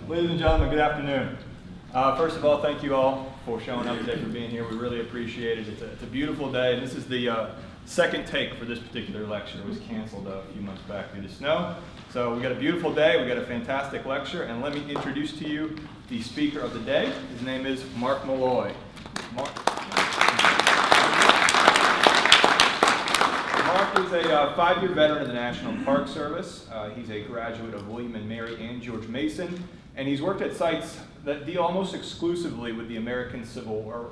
Ladies and gentlemen, good afternoon. First of all, thank you all for showing up today, for being here. We really appreciate it. It's a beautiful day, and this is the second take for this particular lecture. It was canceled a few months back due to snow. So we got a beautiful day, we got a fantastic lecture, and let me introduce to you the speaker of the day. His name is Mark Molloy. Mark is a 5-year veteran of the National Park Service. He's a graduate of William and Mary and George Mason, and he's worked at sites that deal almost exclusively with the American Civil War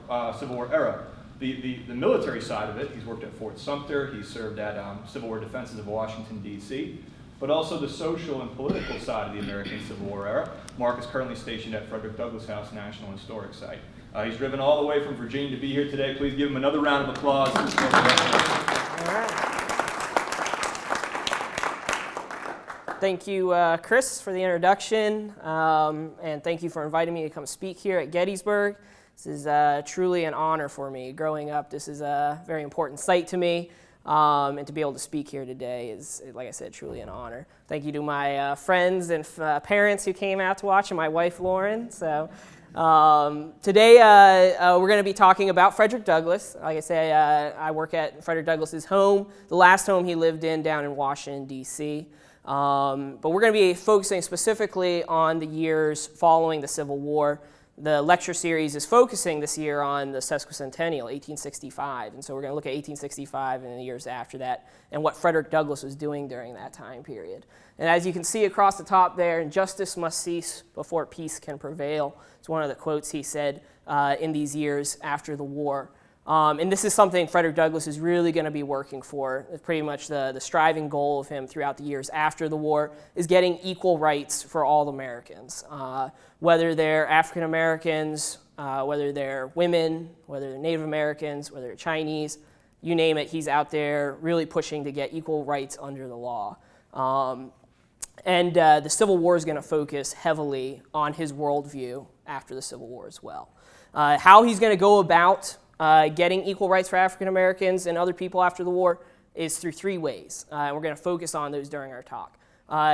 era. The military side of it, he's worked at Fort Sumter, he's served at Civil War defenses of Washington, D.C., but also the social and political side of the American Civil War era. Mark is currently stationed at Frederick Douglass House National Historic Site. He's driven all the way from Virginia to be here today. Please give him another round of applause. All right. Thank you, Chris, for the introduction, and thank you for inviting me to come speak here at Gettysburg. This is truly an honor for me. Growing up, this is a very important site to me, and to be able to speak here today is, like I said, truly an honor. Thank you to my friends and parents who came out to watch, and my wife, Lauren. So today we're going to be talking about Frederick Douglass. Like I say, I work at Frederick Douglass's home, the last home he lived in down in Washington, D.C., but we're going to be focusing specifically on the years following the Civil War. The lecture series is focusing this year on the sesquicentennial, 1865, and so we're going to look at 1865 and the years after that and what Frederick Douglass was doing during that time period. And as you can see across the top there, "Injustice must cease before peace can prevail." It's one of the quotes he said in these years after the war. And this is something Frederick Douglass is really going to be working for. It's pretty much the striving goal of him throughout the years after the war is getting equal rights for all Americans, whether they're African Americans, whether they're women, whether they're Native Americans, whether they're Chinese, you name it, he's out there really pushing to get equal rights under the law. And the Civil War is going to focus heavily on his worldview after the Civil War as well. How he's going to go about getting equal rights for African Americans and other people after the war is through 3 ways. We're going to focus on those during our talk.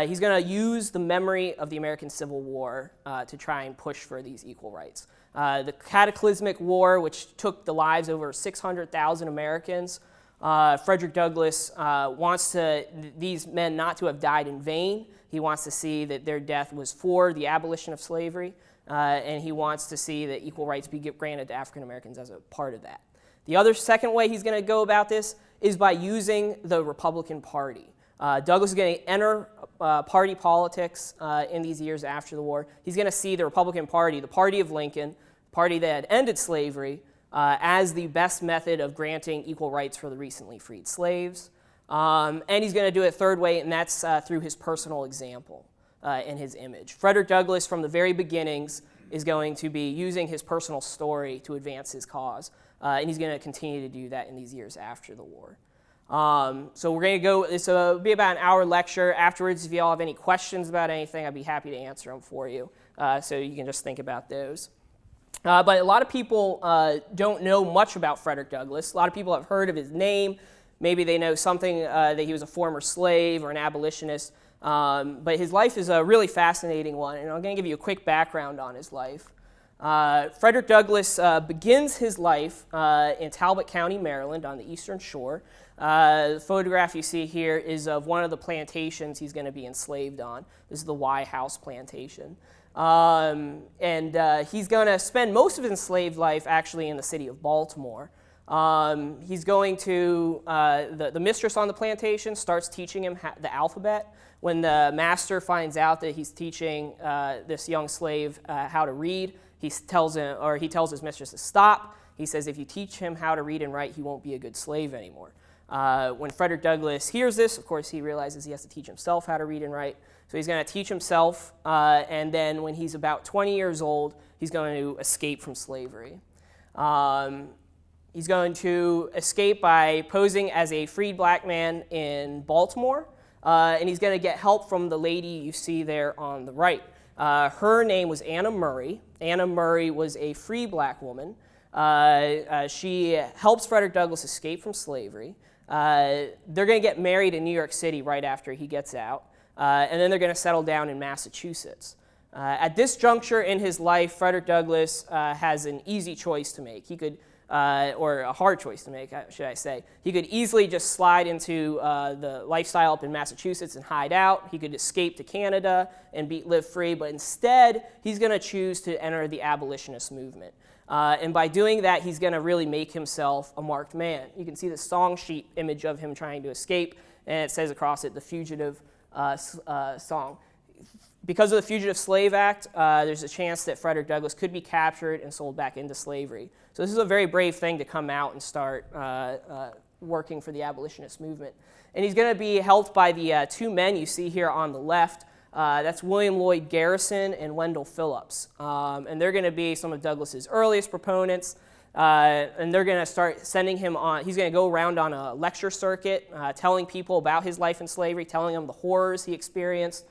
He's going to use the memory of the American Civil War to try and push for these equal rights. The cataclysmic war, which took the lives of over 600,000 Americans, Frederick Douglass wants these men not to have died in vain. He wants to see that their death was for the abolition of slavery. And he wants to see that equal rights be granted to African Americans as a part of that. The second way he's going to go about this is by using the Republican Party. Douglass is going to enter party politics in these years after the war. He's going to see the Republican Party, the party of Lincoln, the party that had ended slavery, as the best method of granting equal rights for the recently freed slaves. And he's going to do it a third way, and that's through his personal example. In his image. Frederick Douglass, from the very beginnings, is going to be using his personal story to advance his cause, and he's going to continue to do that in these years after the war. So we're going to go, this will be about an hour lecture. Afterwards, if you all have any questions about anything, I'd be happy to answer them for you, so you can just think about those. But a lot of people don't know much about Frederick Douglass. A lot of people have heard of his name. Maybe they know something that he was a former slave or an abolitionist. But his life is a really fascinating one, and I'm going to give you a quick background on his life. Frederick Douglass begins his life in Talbot County, Maryland, on the Eastern Shore. The photograph you see here is of one of the plantations he's going to be enslaved on. This is the Y House plantation. And he's going to spend most of his enslaved life actually in the city of Baltimore. He's going to, the mistress on the plantation starts teaching him the alphabet. When the master finds out that he's teaching this young slave how to read, he tells his mistress to stop. He says if you teach him how to read and write, he won't be a good slave anymore. When Frederick Douglass hears this, of course, he realizes he has to teach himself how to read and write. So he's going to teach himself, and then when he's about 20 years old, he's going to escape from slavery. He's going to escape by posing as a freed black man in Baltimore, and he's going to get help from the lady you see there on the right. Her name was Anna Murray. Anna Murray was a free black woman. She helps Frederick Douglass escape from slavery. They're going to get married in New York City right after he gets out, and then they're going to settle down in Massachusetts. At this juncture in his life, Frederick Douglass has an easy choice to make. He could, or a hard choice to make, should I say. He could easily just slide into the lifestyle up in Massachusetts and hide out. He could escape to Canada and live free, but instead, he's going to choose to enter the abolitionist movement. And by doing that, he's going to really make himself a marked man. You can see the song sheet image of him trying to escape, and it says across it, the Fugitive Song. Because of the Fugitive Slave Act, there's a chance that Frederick Douglass could be captured and sold back into slavery. So this is a very brave thing to come out and start working for the abolitionist movement. And he's going to be helped by the two men you see here on the left. That's William Lloyd Garrison and Wendell Phillips. And they're going to be some of Douglass's earliest proponents. And they're going to start sending him on. He's going to go around on a lecture circuit, telling people about his life in slavery, telling them the horrors he experienced.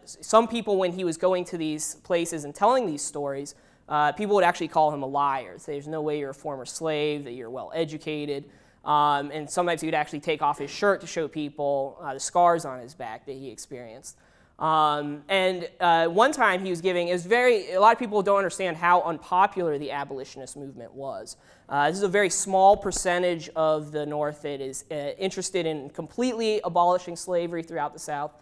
Some people, when he was going to these places and telling these stories, people would actually call him a liar. Say, there's no way you're a former slave, that you're well educated. And sometimes he would actually take off his shirt to show people the scars on his back that he experienced. One time he was giving, a lot of people don't understand how unpopular the abolitionist movement was. This is a very small percentage of the North that is interested in completely abolishing slavery throughout the South.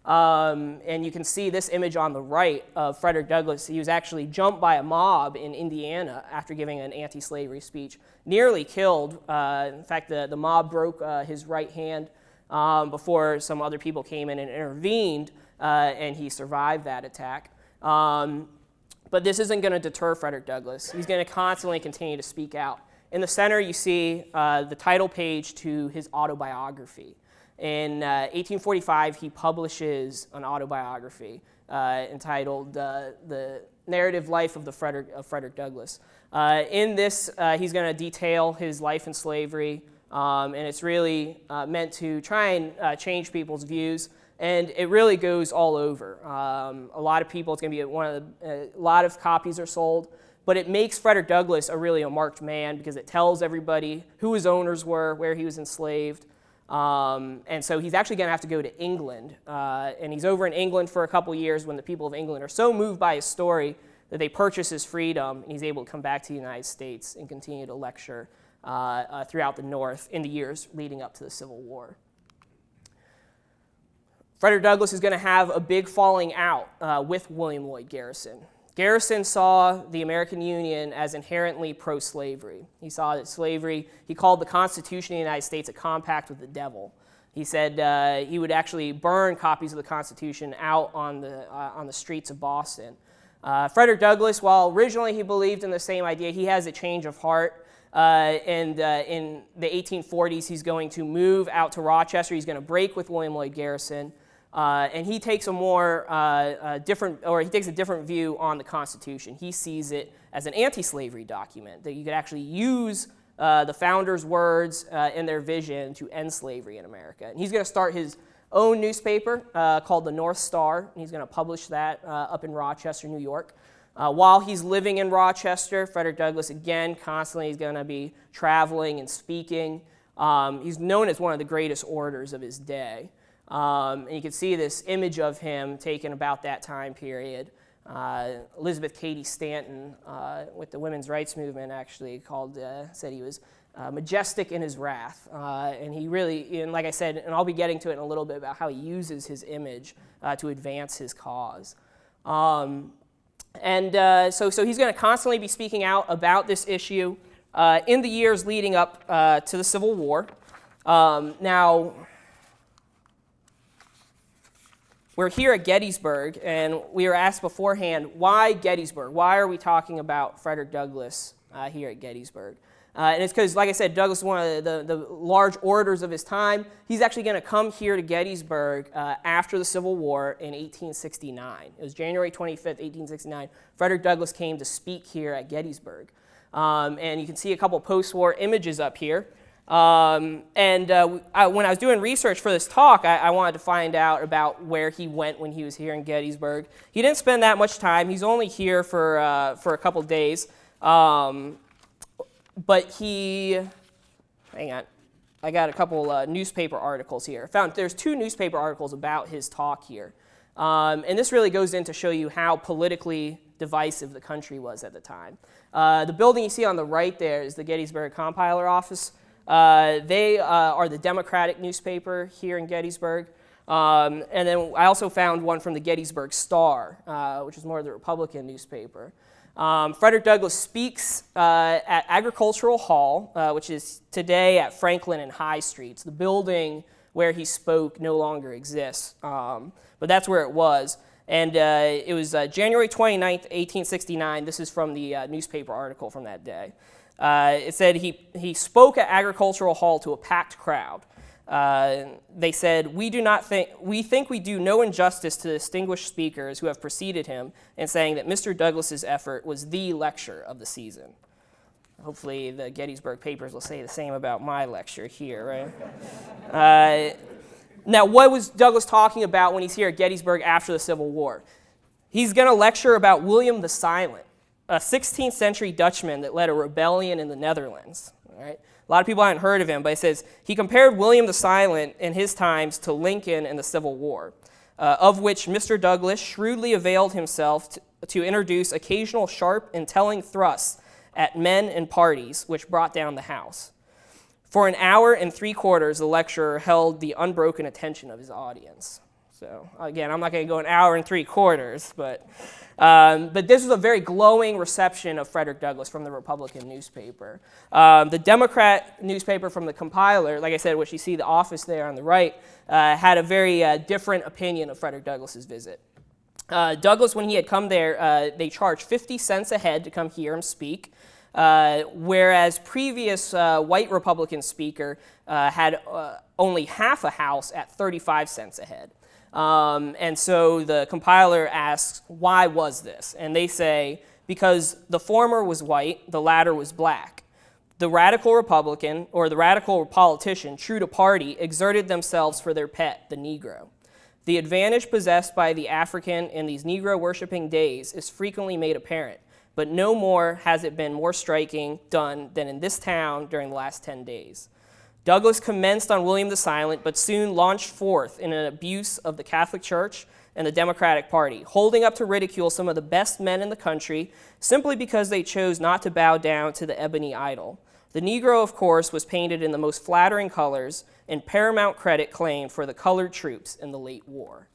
And you can see this image on the right of Frederick Douglass. He was actually jumped by a mob in Indiana after giving an anti-slavery speech, nearly killed. In fact, the mob broke his right hand before some other people came in and intervened, and he survived that attack. But this isn't going to deter Frederick Douglass. He's going to constantly continue to speak out. In the center, you see the title page to his autobiography. In 1845, he publishes an autobiography entitled The Narrative Life of Frederick Douglass. In this, he's going to detail his life in slavery, and it's really meant to try and change people's views, and it really goes all over. A lot of people, it's going to be a lot of copies are sold, but it makes Frederick Douglass a marked man because it tells everybody who his owners were, where he was enslaved. And so he's actually going to have to go to England, and he's over in England for a couple years when the people of England are so moved by his story that they purchase his freedom, and he's able to come back to the United States and continue to lecture throughout the North in the years leading up to the Civil War. Frederick Douglass is going to have a big falling out with William Lloyd Garrison. Garrison saw the American Union as inherently pro-slavery. He saw that slavery, he called the Constitution of the United States a compact with the devil. He said he would actually burn copies of the Constitution out on the streets of Boston. Frederick Douglass, while originally he believed in the same idea, he has a change of heart. In the 1840s, he's going to move out to Rochester. He's going to break with William Lloyd Garrison. And he takes a different view on the Constitution. He sees it as an anti-slavery document, that you could actually use the founders' words and their vision to end slavery in America. And he's going to start his own newspaper called the North Star, and he's going to publish that up in Rochester, New York. While he's living in Rochester, Frederick Douglass, again, constantly is going to be traveling and speaking. He's known as one of the greatest orators of his day. And you can see this image of him taken about that time period. Elizabeth Cady Stanton, with the women's rights movement, actually said he was majestic in his wrath. And he really, and like I said, and I'll be getting to it in a little bit about how he uses his image to advance his cause. So he's going to constantly be speaking out about this issue in the years leading up to the Civil War. Now, we're here at Gettysburg, and we were asked beforehand, why Gettysburg? Why are we talking about Frederick Douglass here at Gettysburg? And it's because, like I said, Douglass is one of the large orators of his time. He's actually going to come here to Gettysburg after the Civil War in 1869. It was January 25th, 1869. Frederick Douglass came to speak here at Gettysburg. And you can see a couple post-war images up here. When I was doing research for this talk, I wanted to find out about where he went when he was here in Gettysburg. He didn't spend that much time. He's only here for a couple days. But hang on, I got a couple newspaper articles here. There's two newspaper articles about his talk here. And this really goes in to show you how politically divisive the country was at the time. The building you see on the right there is the Gettysburg Compiler Office. They are the Democratic newspaper here in Gettysburg. And then I also found one from the Gettysburg Star, which is more of the Republican newspaper. Frederick Douglass speaks at Agricultural Hall, which is today at Franklin and High Streets. The building where he spoke no longer exists, but that's where it was. And it was January 29th, 1869. This is from the newspaper article from that day. It said he spoke at Agricultural Hall to a packed crowd. They said, we think we do no injustice to the distinguished speakers who have preceded him in saying that Mr. Douglas's effort was the lecture of the season. Hopefully the Gettysburg papers will say the same about my lecture here, right? Now, what was Douglass talking about when he's here at Gettysburg after the Civil War? He's going to lecture about William the Silent, a 16th century Dutchman that led a rebellion in the Netherlands. All right? A lot of people haven't heard of him, but it says he compared William the Silent in his times to Lincoln in the Civil War, of which Mr. Douglass shrewdly availed himself to introduce occasional sharp and telling thrusts at men and parties, which brought down the House. For an hour and 3/4, the lecturer held the unbroken attention of his audience. So again, I'm not going to go an hour and 3/4, but this was a very glowing reception of Frederick Douglass from the Republican newspaper. The Democrat newspaper from the Compiler, like I said, which you see the office there on the right, had a very different opinion of Frederick Douglass's visit. Douglass, when he had come there, they charged 50 cents a head to come hear him speak. Whereas previous white Republican speaker had only half a house at 35 cents a head. And so the Compiler asks, why was this? And they say, because the former was white, the latter was black. The radical Republican, or the radical politician, true to party, exerted themselves for their pet, the Negro. The advantage possessed by the African in these Negro-worshipping days is frequently made apparent, but no more has it been more striking done than in this town during the last 10 days. Douglass commenced on William the Silent, but soon launched forth in an abuse of the Catholic Church and the Democratic Party, holding up to ridicule some of the best men in the country simply because they chose not to bow down to the ebony idol. The Negro, of course, was painted in the most flattering colors, and paramount credit claimed for the colored troops in the late war.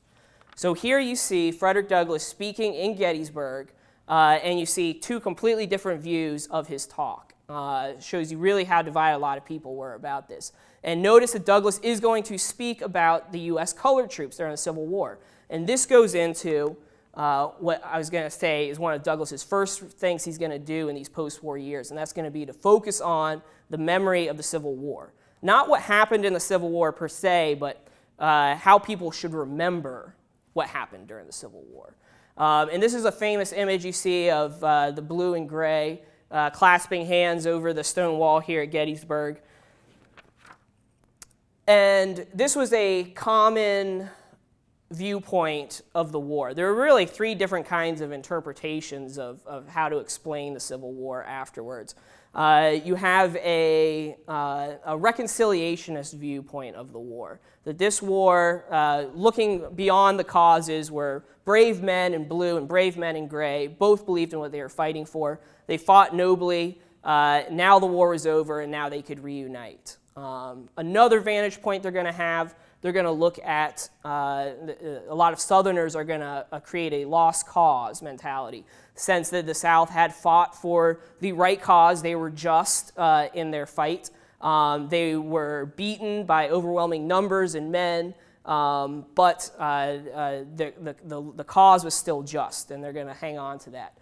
So here you see Frederick Douglass speaking in Gettysburg, and you see two completely different views of his talk. Shows you really how divided a lot of people were about this. And notice that Douglass is going to speak about the U.S. colored troops during the Civil War. And this goes into what I was going to say is one of Douglass's first things he's going to do in these post-war years, and that's going to be to focus on the memory of the Civil War. Not what happened in the Civil War per se, but how people should remember what happened during the Civil War. And this is a famous image you see of the blue and gray clasping hands over the stone wall here at Gettysburg. And this was a common viewpoint of the war. There were really three different kinds of interpretations of how to explain the Civil War afterwards. You have a reconciliationist viewpoint of the war. That this war, looking beyond the causes, were brave men in blue and brave men in gray, both believed in what they were fighting for. They fought nobly. Now the war was over, and now they could reunite. Another vantage point they're going to have, they're going to look at, a lot of Southerners are going to create a lost cause mentality, sense that the South had fought for the right cause. They were just in their fight. They were beaten by overwhelming numbers and men, but the cause was still just, and they're going to hang on to that.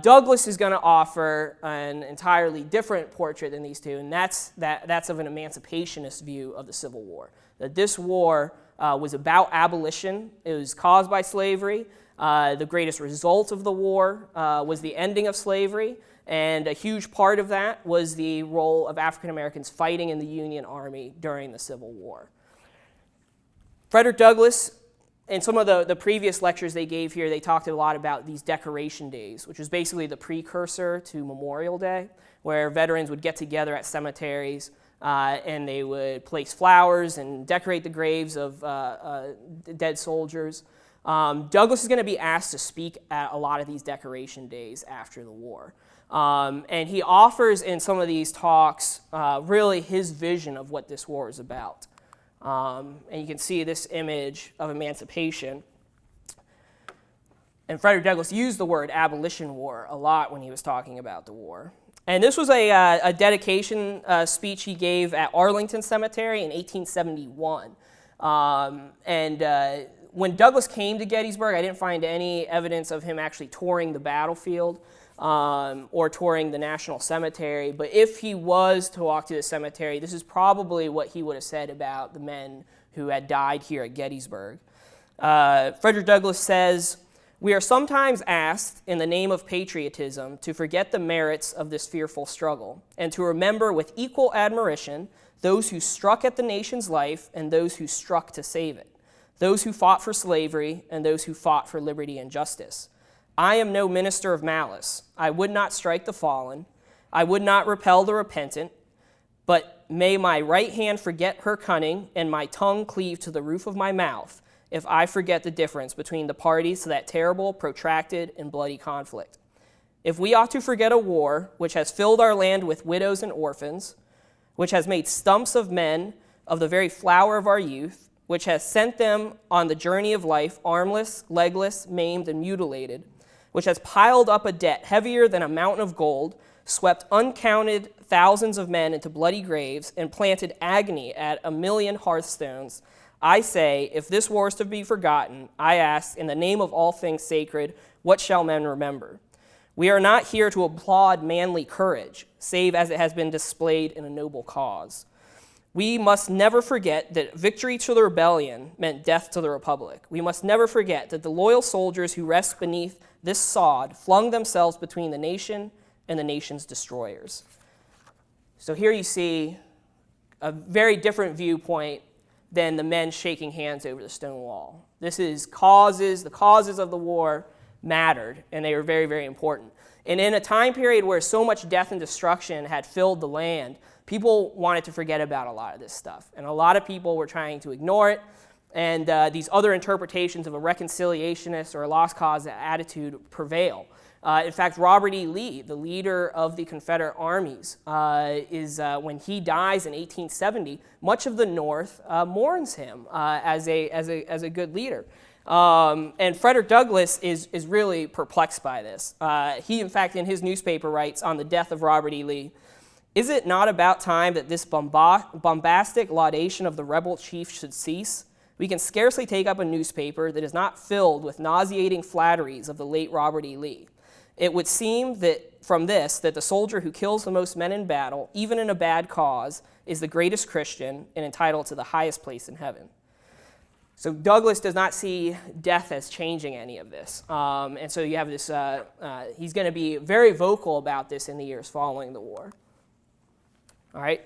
Douglass is going to offer an entirely different portrait than these two, and that's of an emancipationist view of the Civil War. That this war was about abolition. It was caused by slavery. The greatest result of the war was the ending of slavery, and a huge part of that was the role of African Americans fighting in the Union Army during the Civil War. Frederick Douglass, in some of the previous lectures they gave here, they talked a lot about these decoration days, which was basically the precursor to Memorial Day, where veterans would get together at cemeteries and they would place flowers and decorate the graves of dead soldiers. Douglas is going to be asked to speak at a lot of these decoration days after the war. And he offers in some of these talks really his vision of what this war is about. And you can see this image of emancipation. And Frederick Douglass used the word abolition war a lot when he was talking about the war. And this was a dedication speech he gave at Arlington Cemetery in 1871. When Douglass came to Gettysburg, I didn't find any evidence of him actually touring the battlefield or touring the National Cemetery. But if he was to walk to the cemetery, this is probably what he would have said about the men who had died here at Gettysburg. Frederick Douglass says, "We are sometimes asked, in the name of patriotism, to forget the merits of this fearful struggle, and to remember with equal admiration those who struck at the nation's life and those who struck to save it, those who fought for slavery and those who fought for liberty and justice. I am no minister of malice. I would not strike the fallen. I would not repel the repentant, but may my right hand forget her cunning and my tongue cleave to the roof of my mouth, if I forget the difference between the parties to that terrible, protracted, and bloody conflict. If we ought to forget a war which has filled our land with widows and orphans, which has made stumps of men of the very flower of our youth, which has sent them on the journey of life armless, legless, maimed, and mutilated, which has piled up a debt heavier than a mountain of gold, swept uncounted thousands of men into bloody graves, and planted agony at 1,000,000 hearthstones, I say, if this war is to be forgotten, I ask, in the name of all things sacred, what shall men remember? We are not here to applaud manly courage, save as it has been displayed in a noble cause. We must never forget that victory to the rebellion meant death to the republic. We must never forget that the loyal soldiers who rest beneath this sod flung themselves between the nation and the nation's destroyers." So here you see a very different viewpoint than the men shaking hands over the stone wall. This is causes, the causes of the war mattered, and they were very, very important. And in a time period where so much death and destruction had filled the land, people wanted to forget about a lot of this stuff. And a lot of people were trying to ignore it, and these other interpretations of a reconciliationist or a lost cause attitude prevail. In fact, Robert E. Lee, the leader of the Confederate armies, when he dies in 1870, much of the North mourns him as a good leader. And Frederick Douglass is really perplexed by this. He, in fact, in his newspaper writes on the death of Robert E. Lee, "Is it not about time that this bombastic laudation of the rebel chief should cease? We can scarcely take up a newspaper that is not filled with nauseating flatteries of the late Robert E. Lee. It would seem that from this, that the soldier who kills the most men in battle, even in a bad cause, is the greatest Christian and entitled to the highest place in heaven." So Douglass does not see death as changing any of this. And so you have this, he's going to be very vocal about this in the years following the war. All right.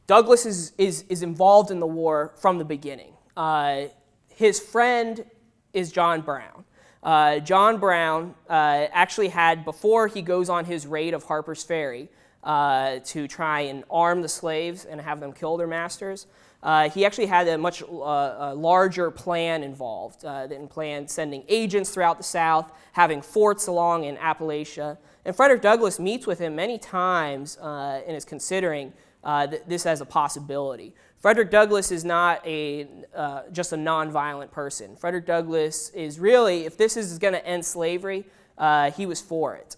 Douglass is involved in the war from the beginning. His friend is John Brown. John Brown actually had, before he goes on his raid of Harper's Ferry to try and arm the slaves and have them kill their masters, he actually had a much larger plan involved, that planned sending agents throughout the South, having forts along in Appalachia. And Frederick Douglass meets with him many times and is considering this as a possibility. Frederick Douglass is not just a nonviolent person. Frederick Douglass is really, if this is going to end slavery, he was for it.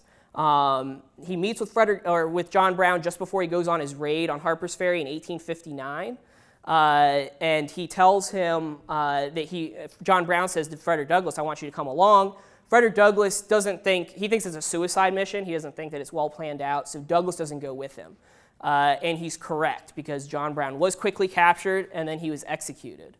He meets with John Brown just before he goes on his raid on Harper's Ferry in 1859. And he tells him John Brown says to Frederick Douglass, "I want you to come along." Frederick Douglass he thinks it's a suicide mission. He doesn't think that it's well planned out, so Douglass doesn't go with him. And he's correct, because John Brown was quickly captured and then he was executed.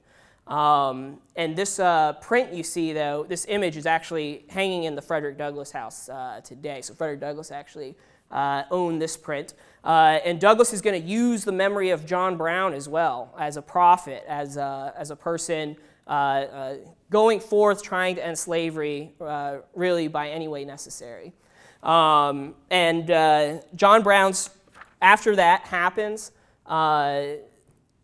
And this print you see, though, this image is actually hanging in the Frederick Douglass House today. So Frederick Douglass actually owned this print. And Douglass is going to use the memory of John Brown as well, as a prophet, as a person going forth trying to end slavery really by any way necessary. And John Brown's, after that happens,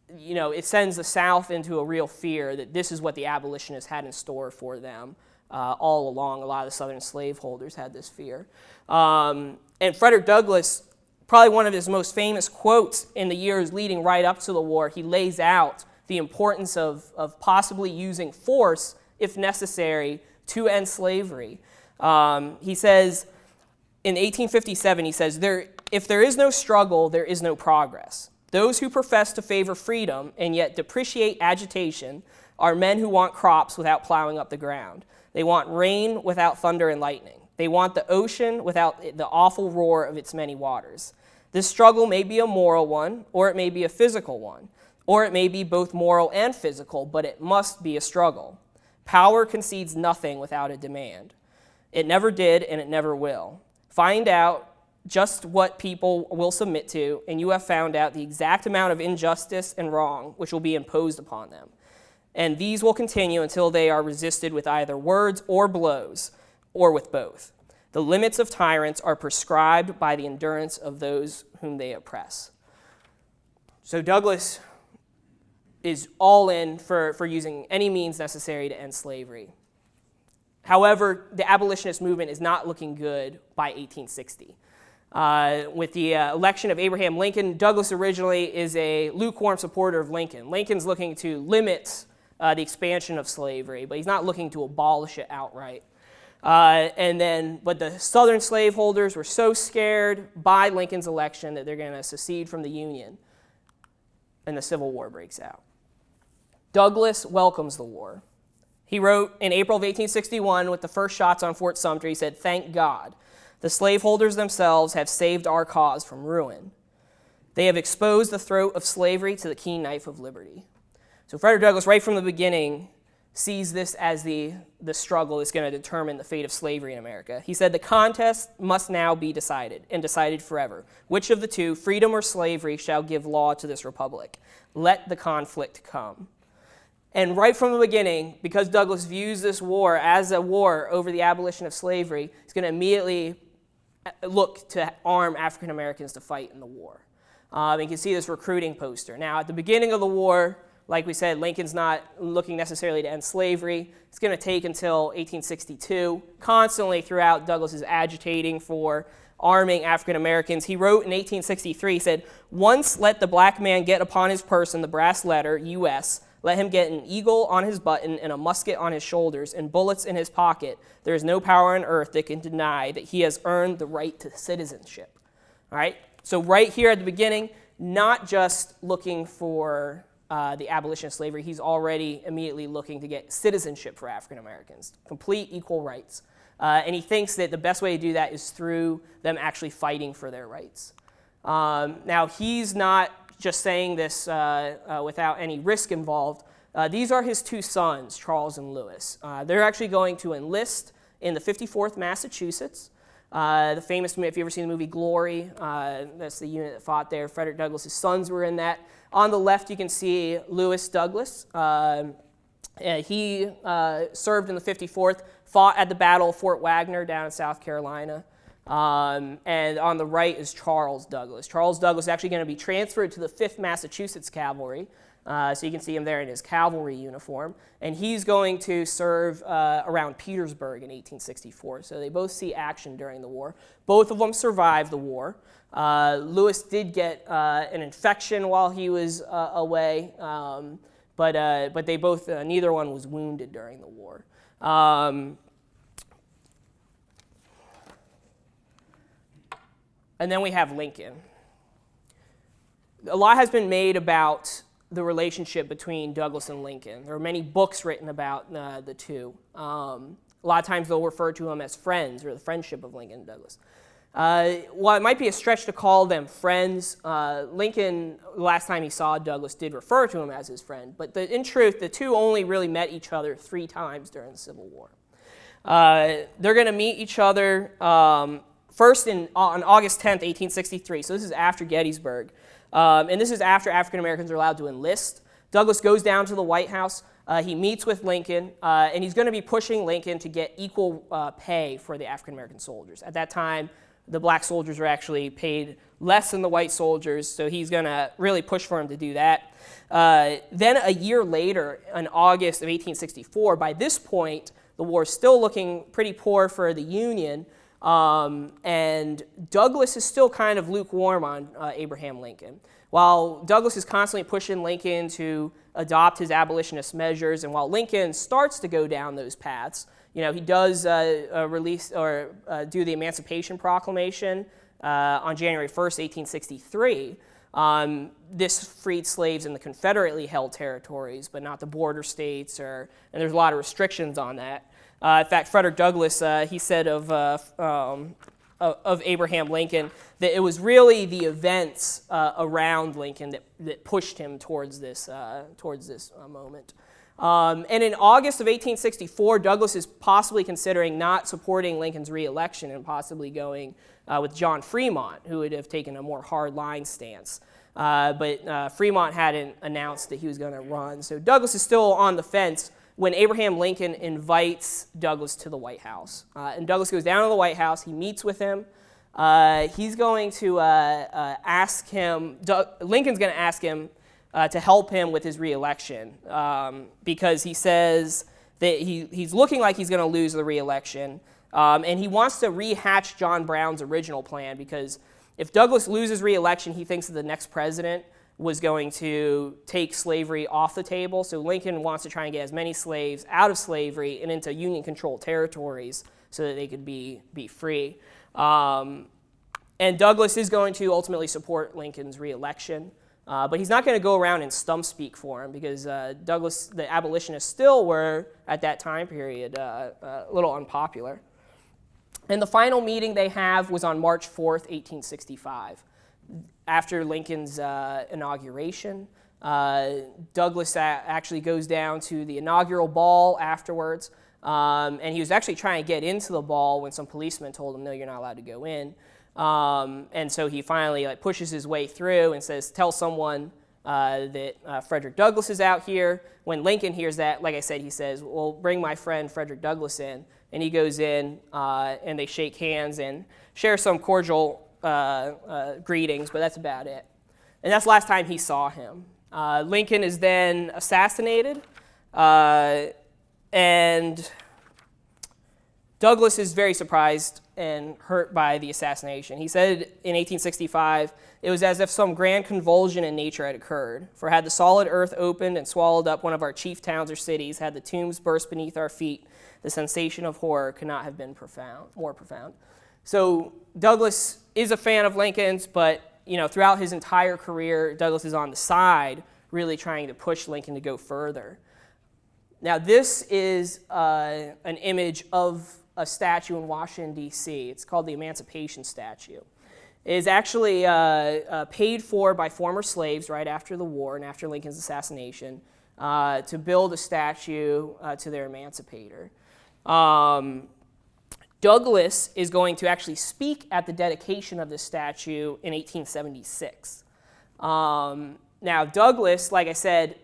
it sends the South into a real fear that this is what the abolitionists had in store for them all along. A lot of the Southern slaveholders had this fear. And Frederick Douglass, probably one of his most famous quotes in the years leading right up to the war, he lays out the importance of possibly using force, if necessary, to end slavery. He says, in 1857, he says, if there is no struggle, there is no progress. Those who profess to favor freedom and yet depreciate agitation are men who want crops without plowing up the ground. They want rain without thunder and lightning. They want the ocean without the awful roar of its many waters. This struggle may be a moral one, or it may be a physical one, or it may be both moral and physical, but it must be a struggle. Power concedes nothing without a demand. It never did, and it never will. Find out just what people will submit to, and you have found out the exact amount of injustice and wrong which will be imposed upon them. And these will continue until they are resisted with either words or blows, or with both. The limits of tyrants are prescribed by the endurance of those whom they oppress. So Douglass is all in for using any means necessary to end slavery. However, the abolitionist movement is not looking good by 1860. With the election of Abraham Lincoln, Douglass originally is a lukewarm supporter of Lincoln. Lincoln's looking to limit the expansion of slavery, but he's not looking to abolish it outright. But the Southern slaveholders were so scared by Lincoln's election that they're going to secede from the Union, and the Civil War breaks out. Douglass welcomes the war. He wrote in April of 1861, with the first shots on Fort Sumter, he said, "Thank God, the slaveholders themselves have saved our cause from ruin. They have exposed the throat of slavery to the keen knife of liberty." So Frederick Douglass, right from the beginning, sees this as the struggle that's going to determine the fate of slavery in America. He said, "The contest must now be decided, and decided forever. Which of the two, freedom or slavery, shall give law to this republic? Let the conflict come." And right from the beginning, because Douglass views this war as a war over the abolition of slavery, he's going to immediately look to arm African Americans to fight in the war. You can see this recruiting poster. Now, at the beginning of the war, like we said, Lincoln's not looking necessarily to end slavery. It's going to take until 1862. Constantly throughout, Douglass is agitating for arming African Americans. He wrote in 1863, he said, "Once let the black man get upon his person the brass letter, U.S., let him get an eagle on his button and a musket on his shoulders and bullets in his pocket. There is no power on earth that can deny that he has earned the right to citizenship." All right? So right here at the beginning, not just looking for the abolition of slavery, he's already immediately looking to get citizenship for African Americans, complete equal rights. And he thinks that the best way to do that is through them actually fighting for their rights. Now, he's not just saying this without any risk involved. These are his two sons, Charles and Lewis. They're actually going to enlist in the 54th Massachusetts. The famous, if you ever seen the movie Glory, that's the unit that fought there. Frederick Douglass' sons were in that. On the left, you can see Lewis Douglass. He served in the 54th, fought at the Battle of Fort Wagner down in South Carolina. And on the right is Charles Douglass. Charles Douglass is actually going to be transferred to the 5th Massachusetts Cavalry. So you can see him there in his cavalry uniform. And he's going to serve around Petersburg in 1864. So they both see action during the war. Both of them survived the war. Lewis did get an infection while he was away, but they both, neither one was wounded during the war. And then we have Lincoln. A lot has been made about the relationship between Douglass and Lincoln. There are many books written about the two. A lot of times they'll refer to them as friends, or the friendship of Lincoln and Douglass. While it might be a stretch to call them friends, Lincoln, the last time he saw Douglass, did refer to him as his friend. But in truth, the two only really met each other 3 times during the Civil War. They're going to meet each other first on August 10th, 1863. So this is after Gettysburg. And this is after African Americans are allowed to enlist. Douglass goes down to the White House. He meets with Lincoln, and he's going to be pushing Lincoln to get equal pay for the African American soldiers. At that time, the black soldiers were actually paid less than the white soldiers, so he's going to really push for him to do that. Then a year later, in August of 1864, by this point, the war is still looking pretty poor for the Union, and Douglas is still kind of lukewarm on Abraham Lincoln. While Douglas is constantly pushing Lincoln to adopt his abolitionist measures, and while Lincoln starts to go down those paths, he does release or do the Emancipation Proclamation on January 1st, 1863. This freed slaves in the Confederately held territories, but not the border states, and there's a lot of restrictions on that. In fact, Frederick Douglass, he said of Abraham Lincoln that it was really the events around Lincoln that pushed him towards this moment. And in August of 1864, Douglas is possibly considering not supporting Lincoln's re-election and possibly going with John Fremont, who would have taken a more hard-line stance. But Fremont hadn't announced that he was going to run. So Douglas is still on the fence when Abraham Lincoln invites Douglas to the White House. And Douglas goes down to the White House. He meets with him. He's going to ask him, Lincoln's going to ask him to help him with his re-election because he says that he's looking like he's going to lose the re-election. And he wants to rehatch John Brown's original plan because if Douglas loses re-election, he thinks that the next president was going to take slavery off the table. So Lincoln wants to try and get as many slaves out of slavery and into Union-controlled territories so that they could be free. And Douglas is going to ultimately support Lincoln's re-election. But he's not going to go around and stump speak for him because Douglas, the abolitionists still were, at that time period, a little unpopular. And the final meeting they have was on March 4th, 1865. After Lincoln's inauguration, Douglas actually goes down to the inaugural ball afterwards, and he was actually trying to get into the ball when some policemen told him, no, you're not allowed to go in. And so he finally pushes his way through and says, tell someone that Frederick Douglass is out here. When Lincoln hears that, like I said, he says, well, bring my friend Frederick Douglass in. And he goes in, and they shake hands and share some cordial greetings, but that's about it. And that's the last time he saw him. Lincoln is then assassinated, and Douglas is very surprised and hurt by the assassination. He said in 1865, it was as if some grand convulsion in nature had occurred. For had the solid earth opened and swallowed up one of our chief towns or cities, had the tombs burst beneath our feet, the sensation of horror could not have been more profound. So Douglas is a fan of Lincoln's, but throughout his entire career, Douglas is on the side, really trying to push Lincoln to go further. Now, this is an image of a statue in Washington, D.C. It's called the Emancipation Statue. It is actually paid for by former slaves right after the war and after Lincoln's assassination to build a statue to their emancipator. Douglas is going to actually speak at the dedication of this statue in 1876. Now, Douglas, like I said,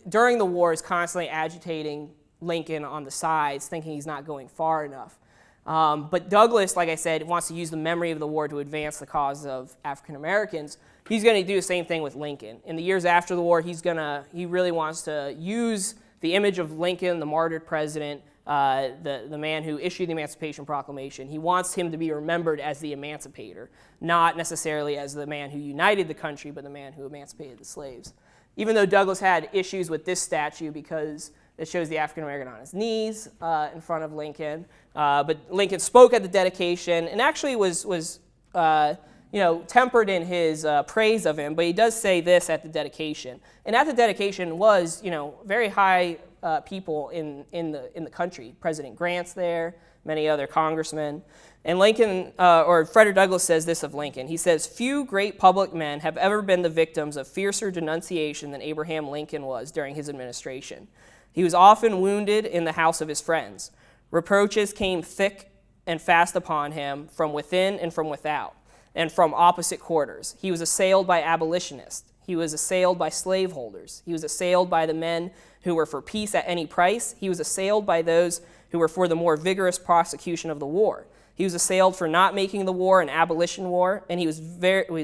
during the war is constantly agitating Lincoln on the sides, thinking he's not going far enough. But Douglas, like I said, wants to use the memory of the war to advance the cause of African Americans. He's going to do the same thing with Lincoln. In the years after the war, he really wants to use the image of Lincoln, the martyred president, the man who issued the Emancipation Proclamation. He wants him to be remembered as the emancipator, not necessarily as the man who united the country, but the man who emancipated the slaves. Even though Douglas had issues with this statue because it shows the African American on his knees in front of Lincoln, but Lincoln spoke at the dedication and actually was tempered in his praise of him. But he does say this at the dedication, and at the dedication was very high people in the country. President Grant's there, many other congressmen. And Lincoln, or Frederick Douglass says this of Lincoln. He says, few great public men have ever been the victims of fiercer denunciation than Abraham Lincoln was during his administration. He was often wounded in the house of his friends. Reproaches came thick and fast upon him from within and from without, and from opposite quarters. He was assailed by abolitionists. He was assailed by slaveholders. He was assailed by the men who were for peace at any price. He was assailed by those who who were for the more vigorous prosecution of the war. He was assailed for not making the war an abolition war, and he was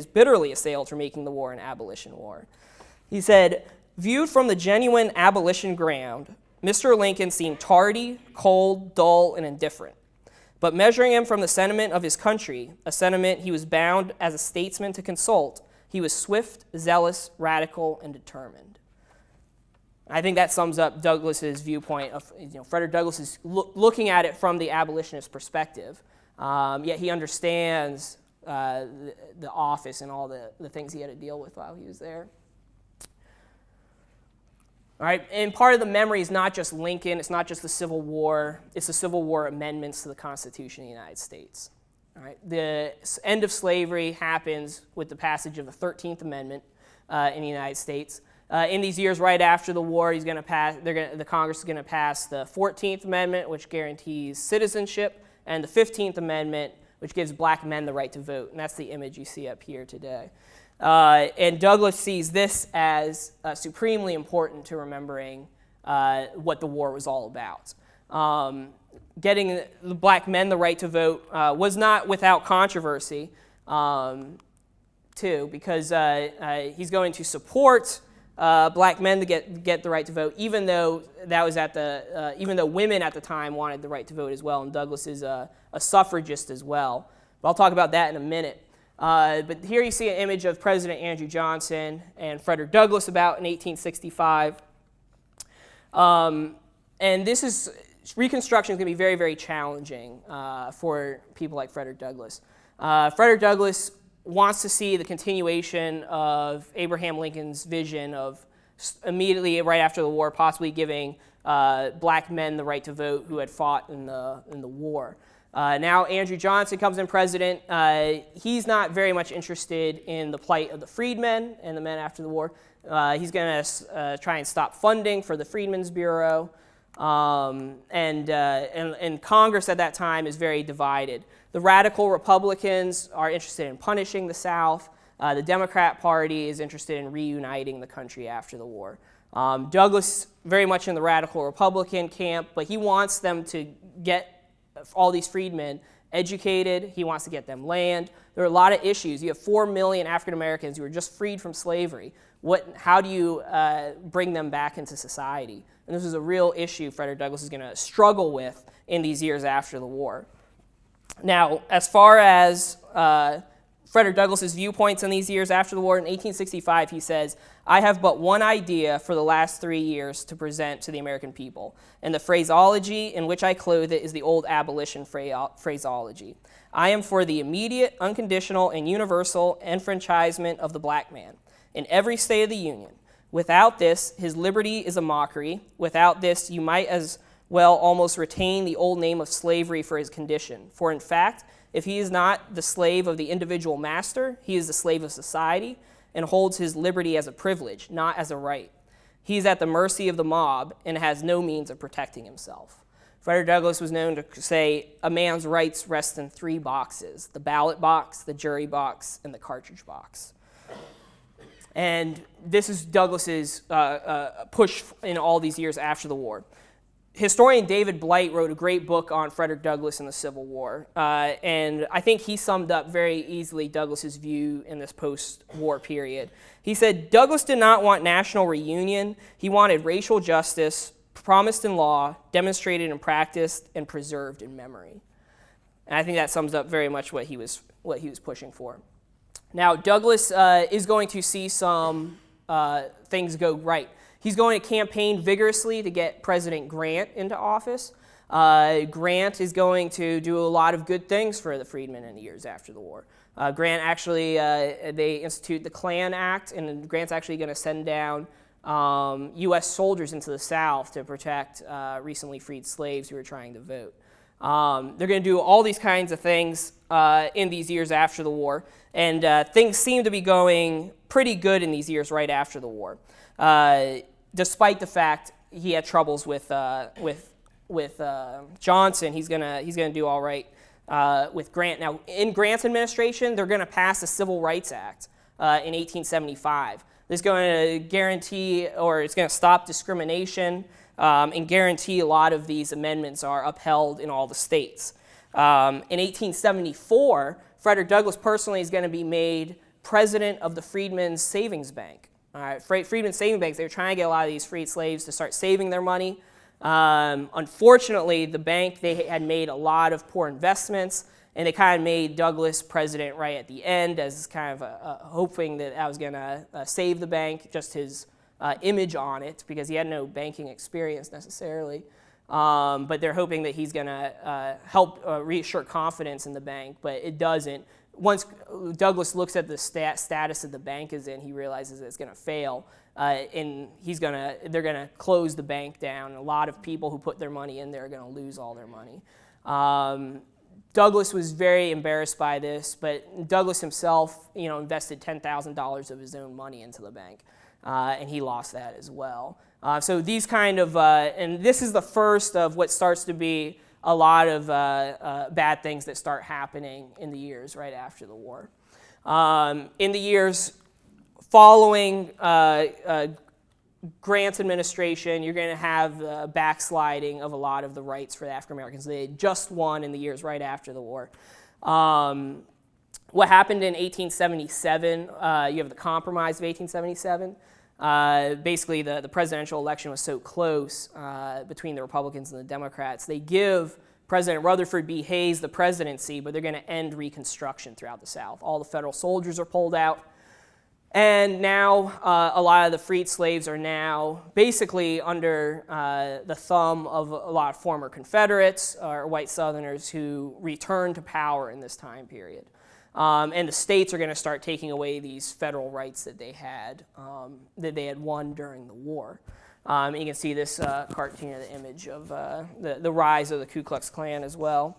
bitterly assailed for making the war an abolition war. He said, "Viewed from the genuine abolition ground, Mr. Lincoln seemed tardy, cold, dull, and indifferent. But measuring him from the sentiment of his country, a sentiment he was bound as a statesman to consult, he was swift, zealous, radical, and determined." I think that sums up Douglas's viewpoint of, Frederick Douglass is looking at it from the abolitionist perspective. Yet he understands the office and all the things he had to deal with while he was there. All right, and part of the memory is not just Lincoln, it's not just the Civil War, it's the Civil War amendments to the Constitution of the United States. All right, the end of slavery happens with the passage of the 13th Amendment in the United States. In these years right after the war, the Congress is going to pass the 14th Amendment, which guarantees citizenship, and the 15th Amendment, which gives black men the right to vote. And that's the image you see up here today. And Douglas sees this as supremely important to remembering what the war was all about. Getting the black men the right to vote was not without controversy, too, because he's going to support black men to get the right to vote, even though even though women at the time wanted the right to vote as well, and Douglas is a suffragist as well. But I'll talk about that in a minute. But here you see an image of President Andrew Johnson and Frederick Douglass about in 1865. And Reconstruction is going to be very, very challenging for people like Frederick Douglass. Frederick Douglass wants to see the continuation of Abraham Lincoln's vision of immediately right after the war possibly giving black men the right to vote who had fought in the war. Now Andrew Johnson comes in president. He's not very much interested in the plight of the freedmen and the men after the war. He's going to try and stop funding for the Freedmen's Bureau. And Congress at that time is very divided. The radical Republicans are interested in punishing the South. The Democrat Party is interested in reuniting the country after the war. Douglas very much in the radical Republican camp, but he wants them to get all these freedmen educated. He wants to get them land. There are a lot of issues. You have 4 million African Americans who were just freed from slavery. How do you bring them back into society? And this is a real issue Frederick Douglass is going to struggle with in these years after the war. Now, as far as Frederick Douglass's viewpoints in these years after the war, in 1865 he says, "I have but one idea for the last 3 years to present to the American people, and the phraseology in which I clothe it is the old abolition phraseology. I am for the immediate, unconditional, and universal enfranchisement of the black man in every state of the Union. Without this, his liberty is a mockery. Without this, you might as well almost retain the old name of slavery for his condition. For in fact, if he is not the slave of the individual master, he is the slave of society and holds his liberty as a privilege, not as a right. He is at the mercy of the mob and has no means of protecting himself." Frederick Douglass was known to say, "A man's rights rest in 3 boxes, the ballot box, the jury box, and the cartridge box." And this is Douglass's push in all these years after the war. Historian David Blight wrote a great book on Frederick Douglass and the Civil War, and I think he summed up very easily Douglass's view in this post-war period. He said, "Douglass did not want national reunion. He wanted racial justice, promised in law, demonstrated in practice, and preserved in memory." And I think that sums up very much what he was pushing for. Now, Douglass is going to see some things go right. He's going to campaign vigorously to get President Grant into office. Grant is going to do a lot of good things for the freedmen in the years after the war. Grant actually, they institute the Klan Act, and Grant's actually going to send down U.S. soldiers into the South to protect recently freed slaves who were trying to vote. They're going to do all these kinds of things in these years after the war, and things seem to be going pretty good in these years right after the war. Despite the fact he had troubles with Johnson, he's gonna do all right with Grant. Now, in Grant's administration, they're going to pass the Civil Rights Act in 1875. This is going to guarantee, or it's going to stop discrimination and guarantee a lot of these amendments are upheld in all the states. In 1874, Frederick Douglass personally is going to be made president of the Freedmen's Savings Bank. All right, Freedmen's Savings Banks, they were trying to get a lot of these freed slaves to start saving their money. Unfortunately, the bank, they had made a lot of poor investments, and they kind of made Douglass president right at the end as kind of hoping that I was going to save the bank, just his image on it, because he had no banking experience necessarily. But they're hoping that he's going to help reassure confidence in the bank, but it doesn't. Once Douglass looks at the status that the bank is in, he realizes that it's going to fail, and they're going to close the bank down. A lot of people who put their money in there are going to lose all their money. Douglass was very embarrassed by this, but Douglass himself, invested $10,000 of his own money into the bank, and he lost that as well. So these kind of, and this is the first of what starts to be a lot of bad things that start happening in the years right after the war. In the years following Grant's administration, you're going to have backsliding of a lot of the rights for the African Americans. They had just won in the years right after the war. What happened in 1877, you have the Compromise of 1877. Basically, the presidential election was so close between the Republicans and the Democrats. They give President Rutherford B. Hayes the presidency, but they're going to end Reconstruction throughout the South. All the federal soldiers are pulled out. And now a lot of the freed slaves are now basically under the thumb of a lot of former Confederates or white Southerners who returned to power in this time period. And the states are going to start taking away these federal rights that they had won during the war. And you can see this cartoon of the image of the rise of the Ku Klux Klan as well.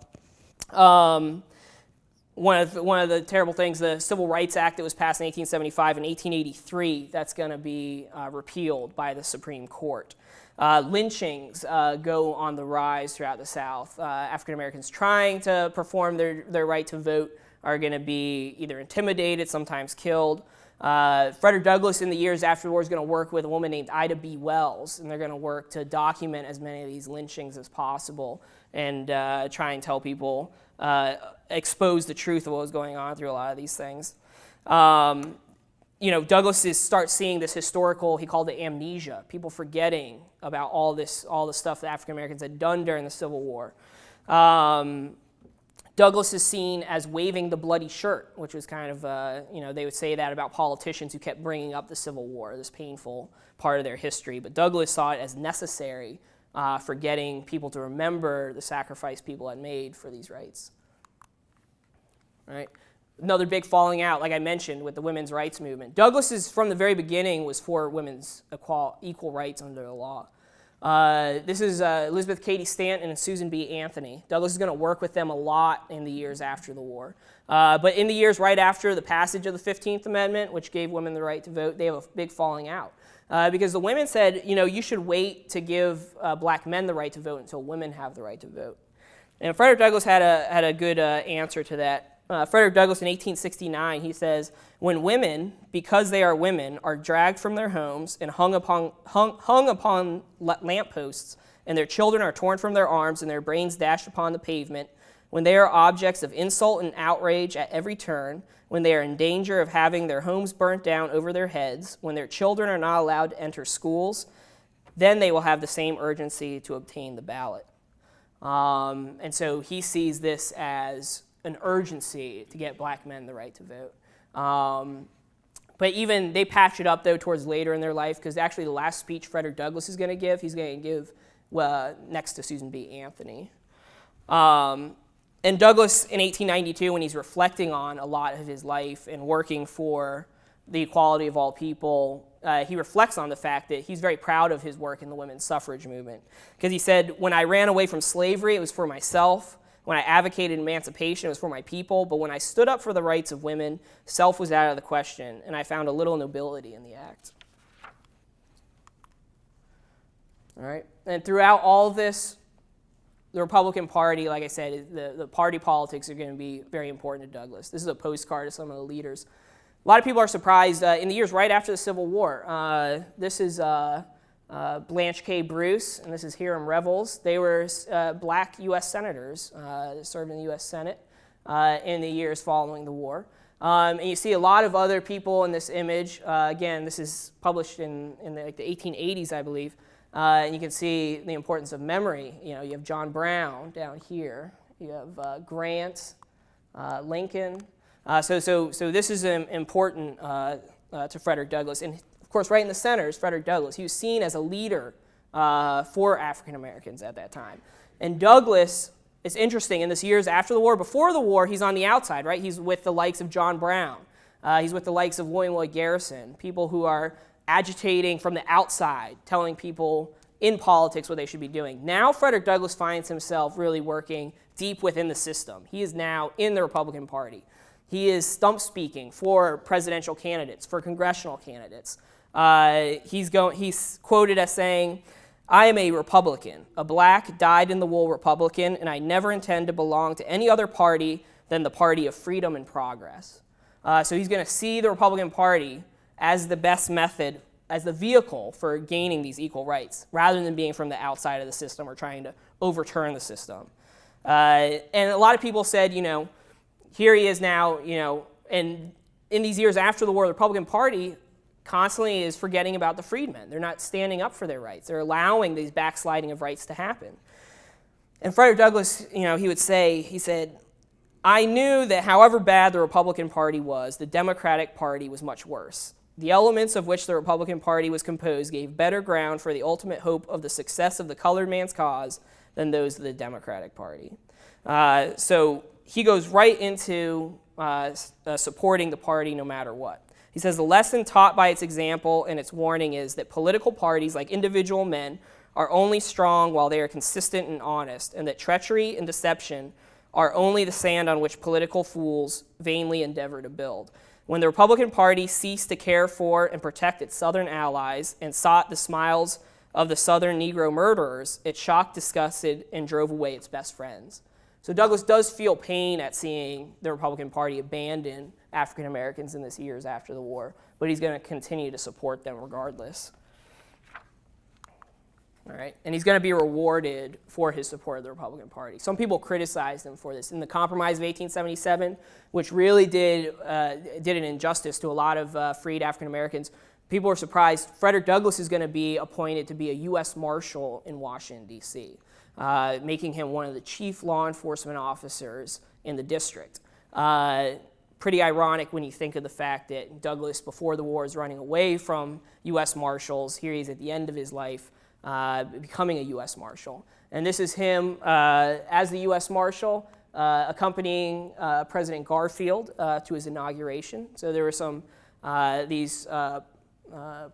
One of the terrible things, the Civil Rights Act that was passed in 1875 and 1883, that's going to be repealed by the Supreme Court. Lynchings go on the rise throughout the South. African Americans trying to perform their right to vote are going to be either intimidated, sometimes killed. Frederick Douglass in the years after the war is going to work with a woman named Ida B. Wells, and they're going to work to document as many of these lynchings as possible and try and tell people, expose the truth of what was going on through a lot of these things. Douglass starts seeing this historical, he called it amnesia, people forgetting about all the stuff that African Americans had done during the Civil War. Douglass is seen as waving the bloody shirt, which was kind of, they would say that about politicians who kept bringing up the Civil War, this painful part of their history. But Douglass saw it as necessary for getting people to remember the sacrifice people had made for these rights. All right. Another big falling out, like I mentioned, with the women's rights movement. Douglass, from the very beginning, was for women's equal rights under the law. This is Elizabeth Cady Stanton and Susan B. Anthony. Douglass is going to work with them a lot in the years after the war. But in the years right after the passage of the 15th Amendment, which gave women the right to vote, they have a big falling out. Because the women said, you should wait to give black men the right to vote until women have the right to vote. And Frederick Douglass had a good answer to that. Frederick Douglass in 1869, he says, when women, because they are women, are dragged from their homes and hung upon lampposts, and their children are torn from their arms and their brains dashed upon the pavement, when they are objects of insult and outrage at every turn, when they are in danger of having their homes burnt down over their heads, when their children are not allowed to enter schools, then they will have the same urgency to obtain the ballot. And so he sees this as an urgency to get black men the right to vote. But even they patch it up, though, towards later in their life, because actually the last speech Frederick Douglass is going to give, he's going to give next to Susan B. Anthony. And Douglass in 1892, when he's reflecting on a lot of his life and working for the equality of all people, he reflects on the fact that he's very proud of his work in the women's suffrage movement. Because he said, when I ran away from slavery, it was for myself. When I advocated emancipation, it was for my people. But when I stood up for the rights of women, self was out of the question, and I found a little nobility in the act. All right? And throughout all of this, the Republican Party, like I said, the party politics are going to be very important to Douglass. This is a postcard of some of the leaders. A lot of people are surprised. In the years right after the Civil War, this is Blanche K. Bruce, and this is Hiram Revels. They were black U.S. senators that served in the U.S. Senate in the years following the war. And you see a lot of other people in this image. Again, this is published in the 1880s, I believe. And you can see the importance of memory. You have John Brown down here. You have Grant, Lincoln. So this is important to Frederick Douglass. And of course, right in the center is Frederick Douglass. He was seen as a leader for African Americans at that time. And Douglass, it's interesting, in this years after the war, before the war, he's on the outside, right? He's with the likes of John Brown. He's with the likes of William Lloyd Garrison, people who are agitating from the outside, telling people in politics what they should be doing. Now Frederick Douglass finds himself really working deep within the system. He is now in the Republican Party. He is stump speaking for presidential candidates, for congressional candidates. He's quoted as saying, "I am a Republican, a black, dyed-in-the-wool Republican, and I never intend to belong to any other party than the party of freedom and progress." So he's going to see the Republican Party as the best method, as the vehicle for gaining these equal rights, rather than being from the outside of the system or trying to overturn the system. And a lot of people said, here he is now, and in these years after the war, the Republican Party constantly is forgetting about the freedmen. They're not standing up for their rights. They're allowing these backsliding of rights to happen. And Frederick Douglass, he said, "I knew that however bad the Republican Party was, the Democratic Party was much worse. The elements of which the Republican Party was composed gave better ground for the ultimate hope of the success of the colored man's cause than those of the Democratic Party." So he goes right into supporting the party no matter what. He says, "The lesson taught by its example and its warning is that political parties, like individual men, are only strong while they are consistent and honest, and that treachery and deception are only the sand on which political fools vainly endeavor to build. When the Republican Party ceased to care for and protect its Southern allies and sought the smiles of the Southern Negro murderers, it shocked, disgusted, and drove away its best friends." So Douglass does feel pain at seeing the Republican Party abandon African Americans in this years after the war, but he's going to continue to support them regardless. All right, and he's going to be rewarded for his support of the Republican Party. Some people criticized him for this. In the Compromise of 1877, which really did an injustice to a lot of freed African Americans, people were surprised. Frederick Douglass is going to be appointed to be a U.S. Marshal in Washington, D.C., making him one of the chief law enforcement officers in the district. Pretty ironic when you think of the fact that Douglass, before the war, is running away from U.S. Marshals. Here he's at the end of his life, becoming a U.S. Marshal. And this is him as the U.S. Marshal, accompanying President Garfield to his inauguration. So there were some these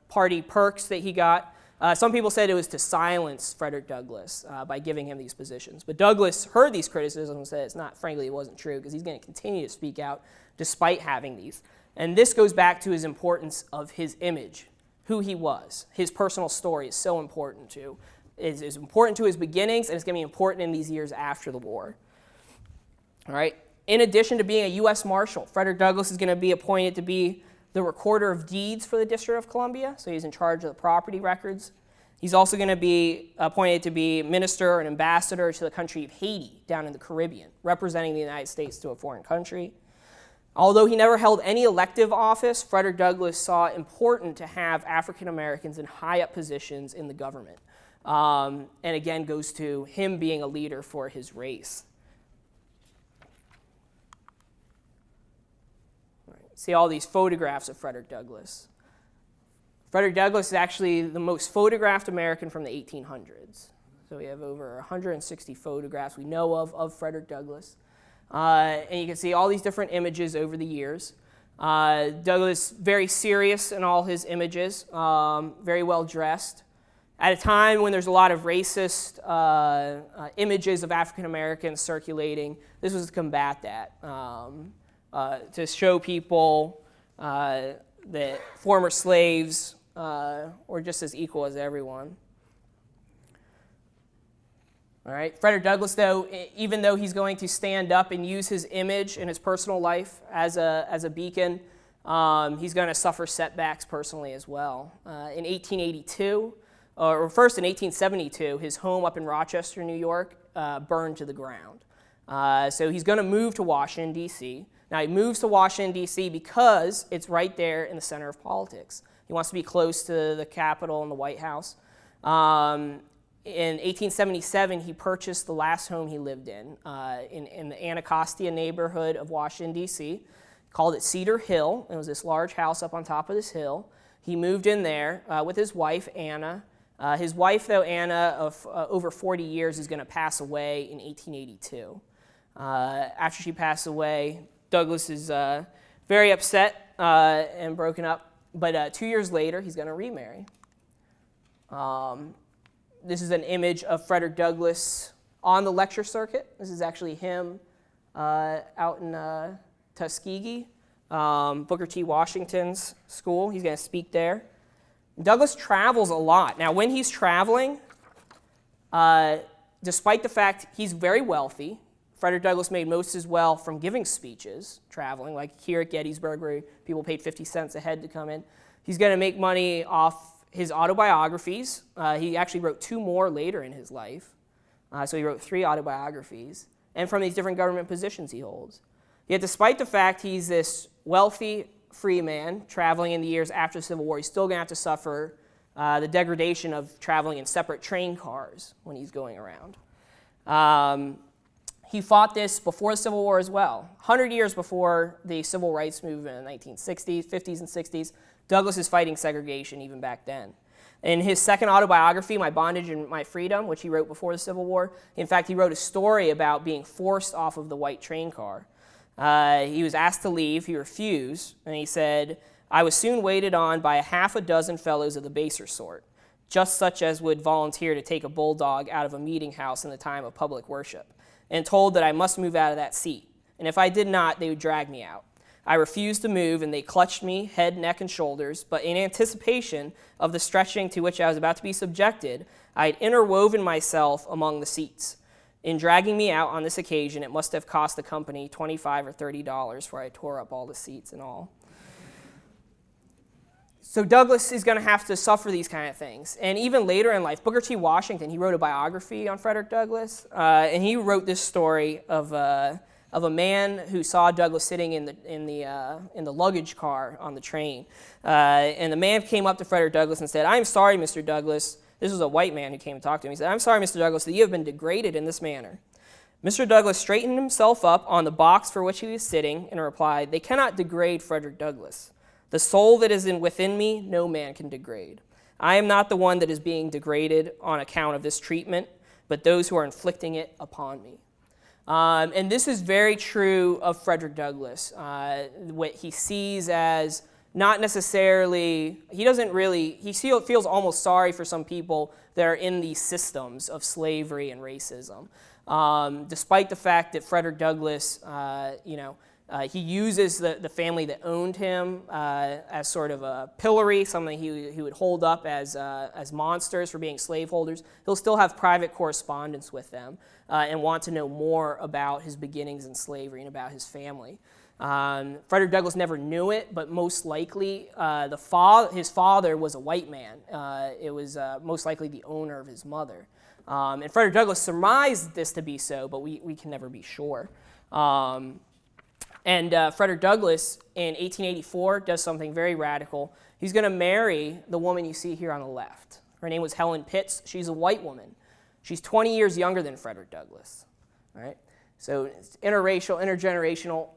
party perks that he got. Some people said it was to silence Frederick Douglass by giving him these positions. But Douglass heard these criticisms and said it wasn't true, because he's going to continue to speak out despite having these. And this goes back to his importance of his image, who he was. His personal story is so important to, is important to his beginnings, and it's going to be important in these years after the war. All right. In addition to being a U.S. Marshal, Frederick Douglass is going to be appointed to be the Recorder of Deeds for the District of Columbia, so he's in charge of the property records. He's also going to be appointed to be minister or an ambassador to the country of Haiti down in the Caribbean, representing the United States to a foreign country. Although he never held any elective office, Frederick Douglass saw it important to have African Americans in high-up positions in the government. And again, goes to him being a leader for his race. See all these photographs of Frederick Douglass. Frederick Douglass is actually the most photographed American from the 1800s. So we have over 160 photographs we know of Frederick Douglass. And you can see all these different images over the years. Douglass, very serious in all his images, very well dressed. At a time when there's a lot of racist images of African Americans circulating, this was to combat that. To show people that former slaves were just as equal as everyone. All right. Frederick Douglass, though, even though he's going to stand up and use his image in his personal life as a beacon, he's going to suffer setbacks personally as well. In 1882, or first in 1872, his home up in Rochester, New York, burned to the ground. So he's going to move to Washington, D.C. Now, he moves to Washington, D.C. because it's right there in the center of politics. He wants to be close to the Capitol and the White House. In 1877, he purchased the last home he lived in the Anacostia neighborhood of Washington, D.C. Called it Cedar Hill. It was this large house up on top of this hill. He moved in there with his wife, Anna. His wife, though, Anna, of over 40 years, is going to pass away in 1882. After she passed away, Douglas is very upset and broken up. But 2 years later, he's going to remarry. This is an image of Frederick Douglass on the lecture circuit. This is actually him out in Tuskegee, Booker T. Washington's school. He's going to speak there. Douglass travels a lot. Now, when he's traveling, despite the fact he's very wealthy, Frederick Douglass made most of his wealth from giving speeches, traveling, like here at Gettysburg, where people paid 50 cents a head to come in. He's going to make money off his autobiographies. He actually wrote 2 more later in his life. So he wrote 3 autobiographies, and from these different government positions he holds. Yet despite the fact he's this wealthy free man traveling in the years after the Civil War, he's still going to have to suffer the degradation of traveling in separate train cars when he's going around. He fought this before the Civil War as well. 100 years before the Civil Rights Movement in the 1960s, 50s, and 60s, Douglass is fighting segregation even back then. In his second autobiography, My Bondage and My Freedom, which he wrote before the Civil War, in fact, he wrote a story about being forced off of the white train car. He was asked to leave. He refused, and he said, "I was soon waited on by 6 fellows of the baser sort, just such as would volunteer to take a bulldog out of a meeting house in the time of public worship, and told that I must move out of that seat. And if I did not, they would drag me out. I refused to move, and they clutched me, head, neck, and shoulders, but in anticipation of the stretching to which I was about to be subjected, I had interwoven myself among the seats. In dragging me out on this occasion, it must have cost the company $25 or $30, for I tore up all the seats and all." So Douglass is going to have to suffer these kind of things. And even later in life, Booker T. Washington, he wrote a biography on Frederick Douglass, and he wrote this story of a man who saw Douglass sitting in the luggage car on the train. And the man came up to Frederick Douglass and said, "I'm sorry, Mr. Douglass." This was a white man who came to talk to him. He said, "I'm sorry, Mr. Douglass, that you have been degraded in this manner." Mr. Douglass straightened himself up on the box for which he was sitting and replied, "They cannot degrade Frederick Douglass. The soul that is within me, no man can degrade. I am not the one that is being degraded on account of this treatment, but those who are inflicting it upon me." And this is very true of Frederick Douglass. What he sees as not necessarily, he feels almost sorry for some people that are in these systems of slavery and racism. Despite the fact that Frederick Douglass, he uses the family that owned him as sort of a pillory, something he would hold up as monsters for being slaveholders. He'll still have private correspondence with them and want to know more about his beginnings in slavery and about his family. Frederick Douglass never knew it, but most likely his father was a white man. It was most likely the owner of his mother. And Frederick Douglass surmised this to be so, but we can never be sure. And Frederick Douglass in 1884 does something very radical. He's going to marry the woman you see here on the left. Her name was Helen Pitts. She's a white woman. She's 20 years younger than Frederick Douglass. All right? So it's interracial, intergenerational.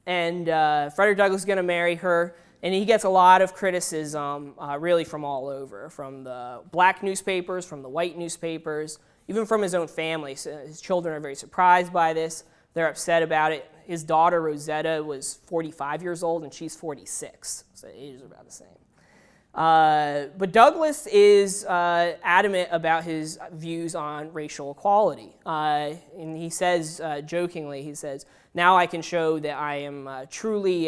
And Frederick Douglass is going to marry her, and he gets a lot of criticism really from all over, from the black newspapers, from the white newspapers, even from his own family. So his children are very surprised by this. They're upset about it. His daughter, Rosetta, was 45 years old, and she's 46. So the ages are about the same. But Douglass is adamant about his views on racial equality. And he says, jokingly, he says, "Now I can show that I am truly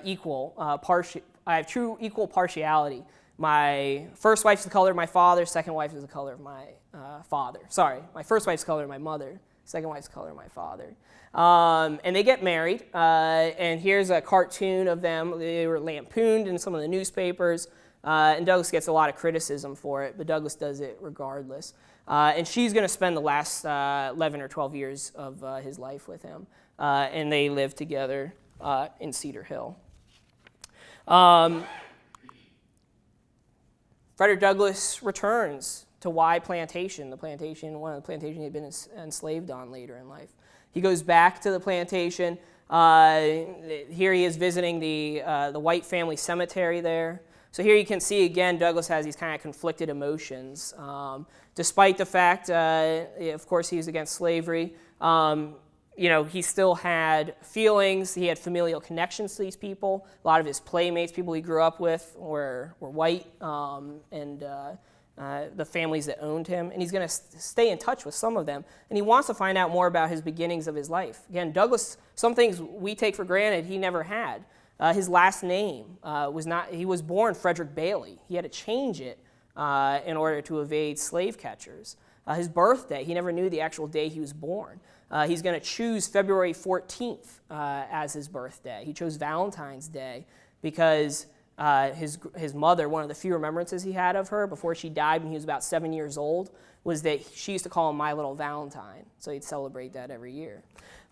equal. I have true equal partiality. My first wife's the color of my father. Second wife is the color of my father. Sorry, my first wife's the color of my mother. Second wife's the color of my father." And they get married. And here's a cartoon of them. They were lampooned in some of the newspapers And Douglass gets a lot of criticism for it, but Douglass does it regardless. And she's going to spend the last 11 or 12 years of his life with him. And they live together in Cedar Hill. Frederick Douglass returns to Y Plantation, one of the plantations he had been enslaved on later in life. He goes back to the plantation. Here he is visiting the White family cemetery there. So here you can see again, Douglass has these kind of conflicted emotions. Despite the fact, of course, he was against slavery, he still had feelings. He had familial connections to these people. A lot of his playmates, people he grew up with, were white, and the families that owned him. And he's going to stay in touch with some of them. And he wants to find out more about his beginnings of his life. Again, Douglass, some things we take for granted he never had. His last name he was born Frederick Bailey. He had to change it in order to evade slave catchers. His birthday, he never knew the actual day he was born. He's going to choose February 14th as his birthday. He chose Valentine's Day because his mother, one of the few remembrances he had of her before she died when he was about 7 years old, was that she used to call him My Little Valentine. So he'd celebrate that every year.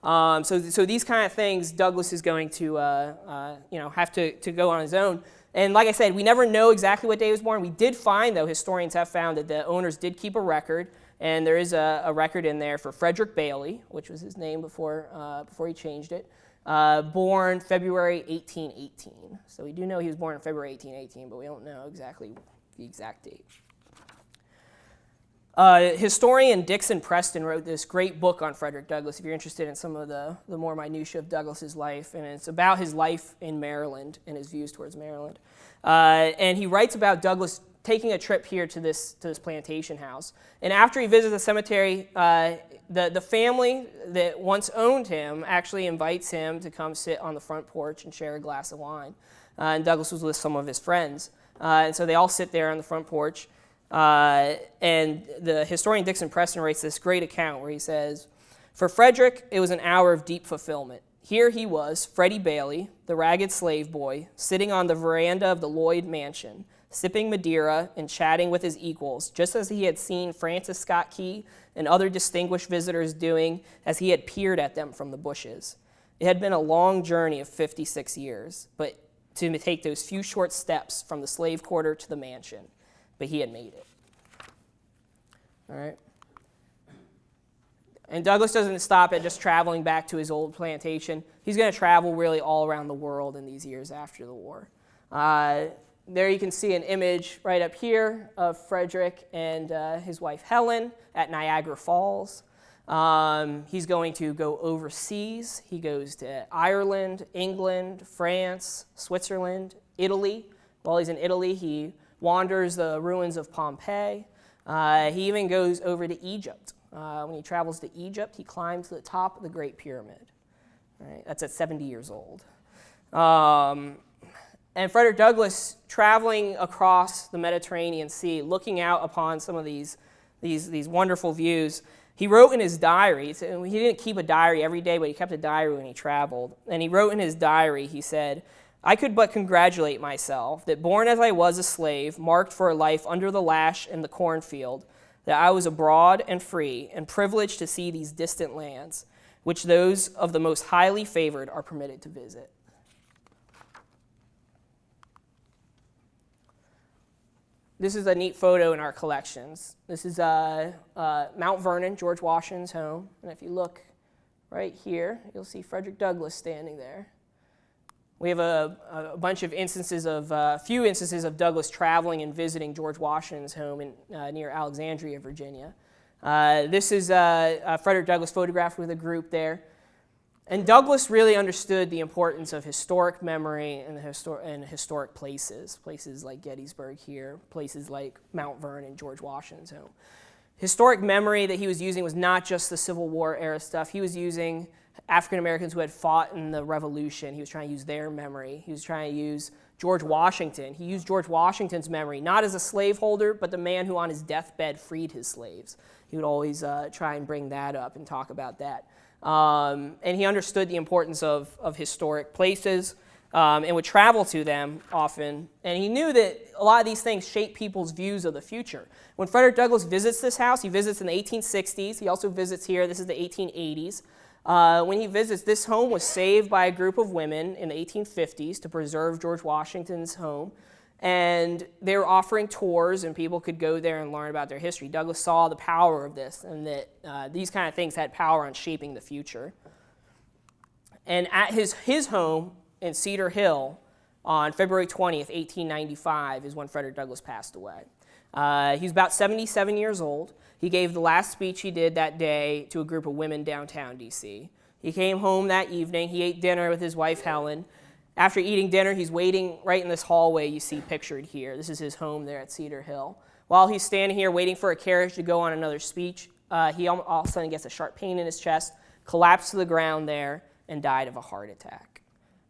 So these kind of things, Douglass is going to have to go on his own. And like I said, we never know exactly what day he was born. We did find, though, historians have found that the owners did keep a record, and there is a record in there for Frederick Bailey, which was his name before he changed it, born February 1818. So we do know he was born in February 1818, but we don't know exactly the exact date. Historian Dixon Preston wrote this great book on Frederick Douglass, if you're interested in some of the more minutiae of Douglass's life, and it's about his life in Maryland and his views towards Maryland. And he writes about Douglass taking a trip here to this plantation house. And after he visits the cemetery, the family that once owned him actually invites him to come sit on the front porch and share a glass of wine. And Douglass was with some of his friends. And so they all sit there on the front porch. And the historian Dixon Preston writes this great account where he says, "For Frederick, it was an hour of deep fulfillment. Here he was, Freddie Bailey, the ragged slave boy, sitting on the veranda of the Lloyd mansion, sipping Madeira and chatting with his equals, just as he had seen Francis Scott Key and other distinguished visitors doing as he had peered at them from the bushes. It had been a long journey of 56 years, but to take those few short steps from the slave quarter to the mansion. But he had made it." All right. And Douglass doesn't stop at just traveling back to his old plantation. He's going to travel really all around the world in these years after the war. There you can see an image right up here of Frederick and his wife Helen at Niagara Falls. He's going to go overseas. He goes to Ireland, England, France, Switzerland, Italy. While he's in Italy, he wanders the ruins of Pompeii. He even goes over to Egypt. When he travels to Egypt, he climbs to the top of the Great Pyramid. Right? That's at 70 years old. And Frederick Douglass, traveling across the Mediterranean Sea, looking out upon some of these wonderful views, he wrote in his diary, he didn't keep a diary every day, but he kept a diary when he traveled. And he wrote in his diary, he said, "I could but congratulate myself that born as I was a slave, marked for a life under the lash in the cornfield, that I was abroad and free and privileged to see these distant lands, which those of the most highly favored are permitted to visit." This is a neat photo in our collections. This is Mount Vernon, George Washington's home. And if you look right here, you'll see Frederick Douglass standing there. We have a bunch of instances a few instances of Douglass traveling and visiting George Washington's home near Alexandria, Virginia. This is Frederick Douglass photographed with a group there. And Douglass really understood the importance of historic memory and historic places like Gettysburg here, places like Mount Vernon, George Washington's home. Historic memory that he was using was not just the Civil War era stuff. He was using African Americans who had fought in the Revolution. He was trying to use their memory. He was trying to use George Washington. He used George Washington's memory, not as a slaveholder, but the man who on his deathbed freed his slaves. He would always try and bring that up and talk about that. And he understood the importance of historic places. and would travel to them often. And he knew that a lot of these things shape people's views of the future. When Frederick Douglass visits this house, he visits in the 1860s. He also visits here. This is the 1880s. When he visits, this home was saved by a group of women in the 1850s to preserve George Washington's home. And they were offering tours, and people could go there and learn about their history. Douglass saw the power of this, and that these kind of things had power on shaping the future. And at his home in Cedar Hill on February 20th, 1895, is when Frederick Douglass passed away. He's about 77 years old. He gave the last speech he did that day to a group of women downtown D.C. He came home that evening. He ate dinner with his wife, Helen. After eating dinner, he's waiting right in this hallway you see pictured here. This is his home there at Cedar Hill. While he's standing here waiting for a carriage to go on another speech, he all of a sudden gets a sharp pain in his chest, collapsed to the ground there, and died of a heart attack.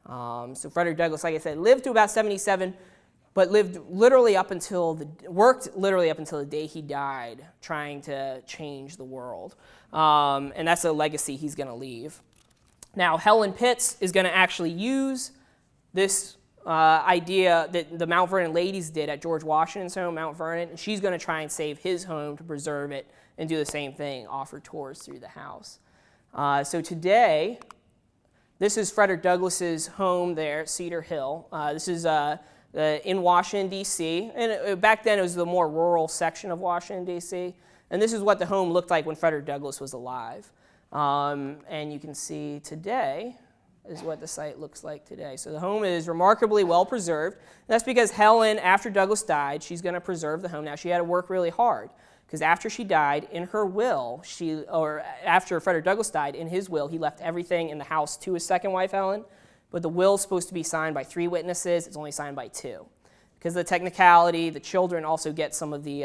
So Frederick Douglass, like I said, lived to about 77, but worked literally up until the day he died, trying to change the world. And that's a legacy he's going to leave. Now, Helen Pitts is going to actually use this idea that the Mount Vernon ladies did at George Washington's home, Mount Vernon, and she's going to try and save his home to preserve it and do the same thing, offer tours through the house. So today, this is Frederick Douglass's home there at Cedar Hill. This is in Washington, D.C., and back then it was the more rural section of Washington, D.C., and this is what the home looked like when Frederick Douglass was alive. And you can see today is what the site looks like today. So the home is remarkably well preserved. That's because Helen, after Douglass died, she's going to preserve the home. Now, she had to work really hard, because after she died, in her will, after Frederick Douglass died, in his will, he left everything in the house to his second wife, Helen, but the will is supposed to be signed by 3 witnesses. It's only signed by 2. Because of the technicality, the children also get some of the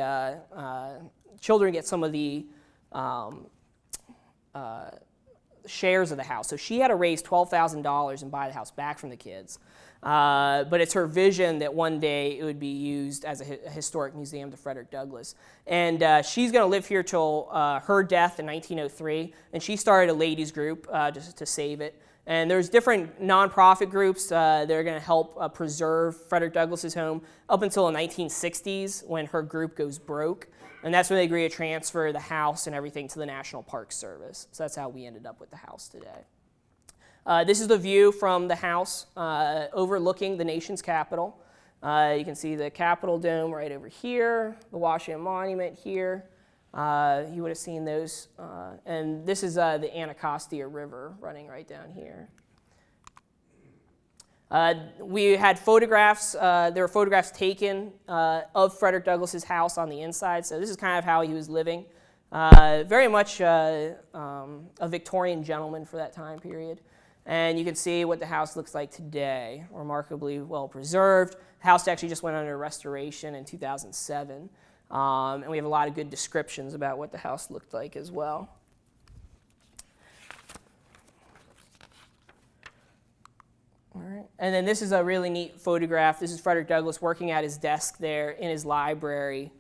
shares of the house. So she had to raise $12,000 and buy the house back from the kids. But it's her vision that one day it would be used as a historic museum to Frederick Douglass. And she's going to live here till her death in 1903. And she started a ladies group just to save it. And there's different nonprofit groups that are going to help preserve Frederick Douglass's home up until the 1960s, when her group goes broke. And that's when they agree to transfer the house and everything to the National Park Service. So that's how we ended up with the house today. This is the view from the house overlooking the nation's capital. You can see the Capitol Dome right over here, the Washington Monument here. You would have seen those. And this is the Anacostia River running right down here. We had photographs. There were photographs taken of Frederick Douglass's house on the inside. So this is kind of how he was living. Very much a Victorian gentleman for that time period. And you can see what the house looks like today. Remarkably well preserved. The house actually just went under restoration in 2007. And we have a lot of good descriptions about what the house looked like as well. All right. And then this is a really neat photograph. This is Frederick Douglass working at his desk there in his library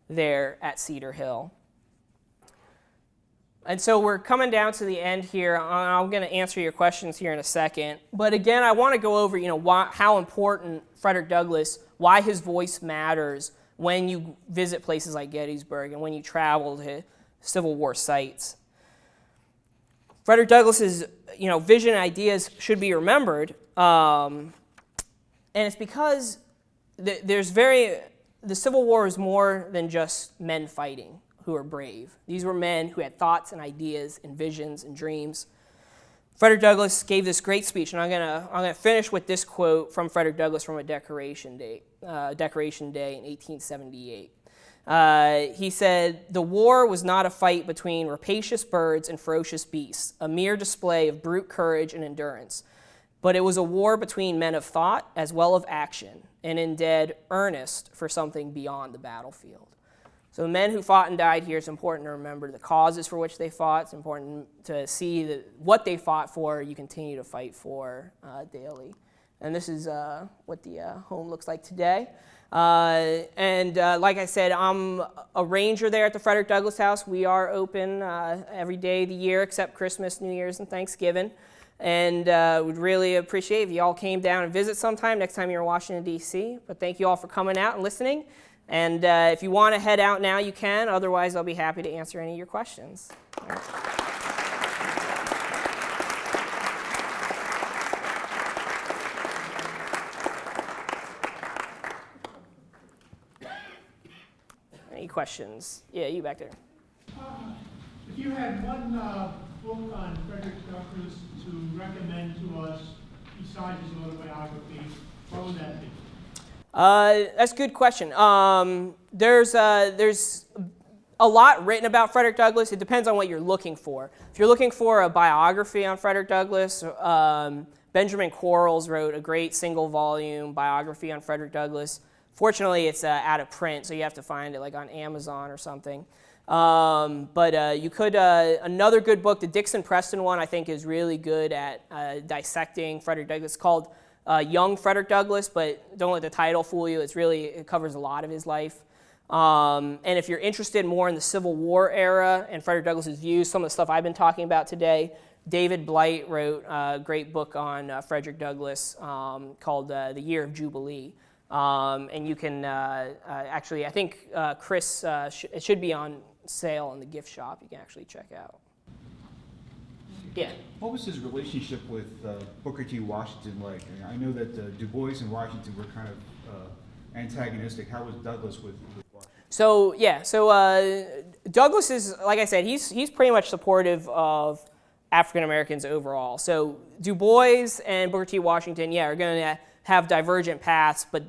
there at Cedar Hill. And so we're coming down to the end here. I'm going to answer your questions here in a second. But again, I want to go over, how important Frederick Douglass, why his voice matters when you visit places like Gettysburg and when you travel to Civil War sites. Frederick Douglass's, vision and ideas should be remembered, and it's because the Civil War is more than just men fighting who are brave. These were men who had thoughts and ideas and visions and dreams. Frederick Douglass gave this great speech, and I'm gonna finish with this quote from Frederick Douglass from a Decoration Day in 1878. He said, "The war was not a fight between rapacious birds and ferocious beasts, a mere display of brute courage and endurance, but it was a war between men of thought as well as action, and in dead earnest for something beyond the battlefield." So the men who fought and died here, it's important to remember the causes for which they fought. It's important to see that what they fought for, you continue to fight for daily. And this is what the home looks like today. Like I said, I'm a ranger there at the Frederick Douglass House. We are open every day of the year except Christmas, New Year's, and Thanksgiving. And would really appreciate if you all came down and visit sometime next time you're in Washington, D.C. But thank you all for coming out and listening. And if you want to head out now, you can. Otherwise, I'll be happy to answer any of your questions. Any questions? Yeah, you back there. If you had one book on Frederick Douglass to recommend to us besides his autobiography, what would that be? That's a good question. There's a lot written about Frederick Douglass. It depends on what you're looking for. If you're looking for a biography on Frederick Douglass, Benjamin Quarles wrote a great single-volume biography on Frederick Douglass. Fortunately, it's out of print, so you have to find it like on Amazon or something. But you could, another good book, the Dixon Preston one, I think is really good at dissecting Frederick Douglass. It's called Young Frederick Douglass, but don't let the title fool you. It covers a lot of his life. And if you're interested more in the Civil War era and Frederick Douglass's views, some of the stuff I've been talking about today, David Blight wrote a great book on Frederick Douglass called The Year of Jubilee. And you can actually, I think Chris, it should be on sale in the gift shop. You can actually check out. Yeah. What was his relationship with Booker T. Washington like? I know that Du Bois and Washington were kind of antagonistic. How was Douglass with Washington? So Douglass is, like I said, he's pretty much supportive of African Americans overall. So Du Bois and Booker T. Washington, are going to have divergent paths, but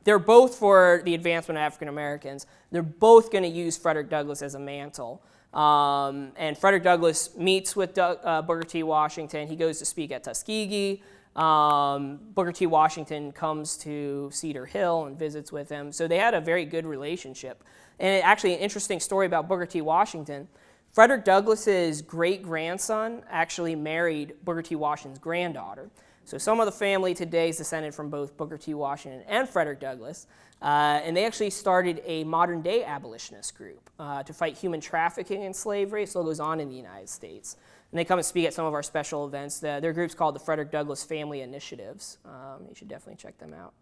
they're both for the advancement of African Americans. They're both going to use Frederick Douglass as a mantle. And Frederick Douglass meets with Booker T. Washington. He goes to speak at Tuskegee. Booker T. Washington comes to Cedar Hill and visits with him. So they had a very good relationship. And actually, an interesting story about Booker T. Washington. Frederick Douglass's great-grandson actually married Booker T. Washington's granddaughter. So some of the family today is descended from both Booker T. Washington and Frederick Douglass. And they actually started a modern-day abolitionist group to fight human trafficking and slavery. It still goes on in the United States. And they come and speak at some of our special events. Their group's called the Frederick Douglass Family Initiatives. You should definitely check them out.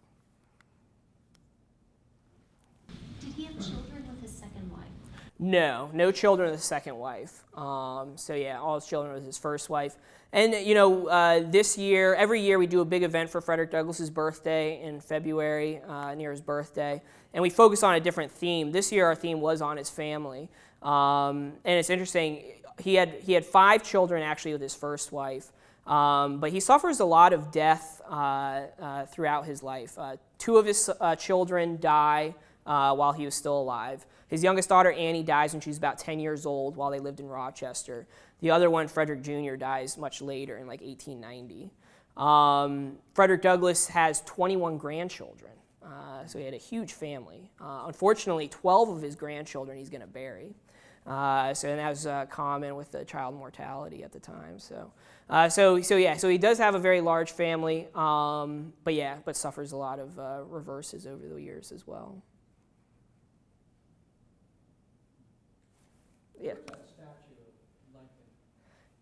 Did he have children with his second wife? No children with his second wife. All his children with his first wife. And, this year, every year we do a big event for Frederick Douglass's birthday in February, near his birthday. And we focus on a different theme. This year our theme was on his family. And it's interesting, he had 5 children actually with his first wife. But he suffers a lot of death throughout his life. 2 of his children die while he was still alive. His youngest daughter, Annie, dies when she was about 10 years old while they lived in Rochester. The other one, Frederick Jr., dies much later in 1890. Frederick Douglass has 21 grandchildren, so he had a huge family. Unfortunately, 12 of his grandchildren he's going to bury. And that was common with the child mortality at the time. So he does have a very large family, but suffers a lot of reverses over the years as well. Yeah.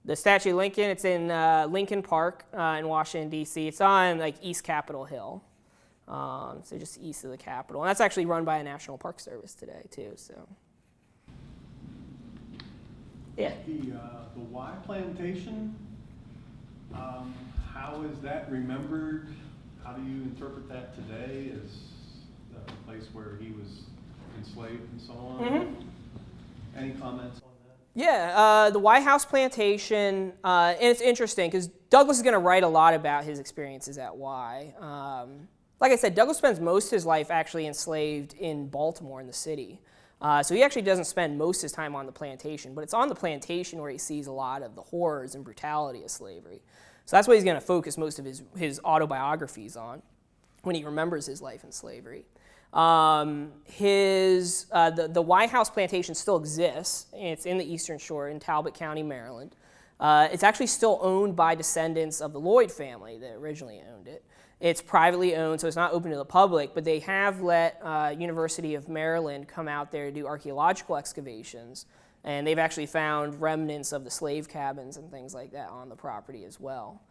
The statue of Lincoln, it's in Lincoln Park in Washington, D.C. It's on East Capitol Hill, so just east of the Capitol. And that's actually run by a National Park Service today, too. So, yeah. The Y plantation, how is that remembered? How do you interpret that today as a place where he was enslaved and so on? Mm-hmm. Any comments on that? Yeah, the White House plantation, and it's interesting because Douglass is going to write a lot about his experiences at Y. Like I said, Douglass spends most of his life actually enslaved in Baltimore in the city. So he actually doesn't spend most of his time on the plantation, but it's on the plantation where he sees a lot of the horrors and brutality of slavery. So that's what he's going to focus most of his autobiographies on when he remembers his life in slavery. The White House plantation still exists. It's in the Eastern Shore in Talbot County, Maryland. It's actually still owned by descendants of the Lloyd family that originally owned it. It's privately owned, so it's not open to the public, but they have let University of Maryland come out there to do archaeological excavations And they've actually found remnants of the slave cabins and things like that on the property as well.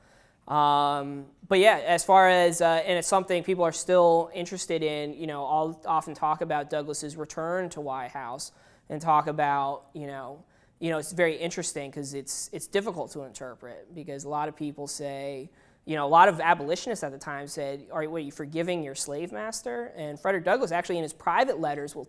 But yeah, as far as, and it's something people are still interested in, you know, I'll often talk about Douglas's return to White House and talk about, you know, it's very interesting because it's difficult to interpret because a lot of people say, you know, a lot of abolitionists at the time said, are you forgiving your slave master? And Frederick Douglass actually in his private letters will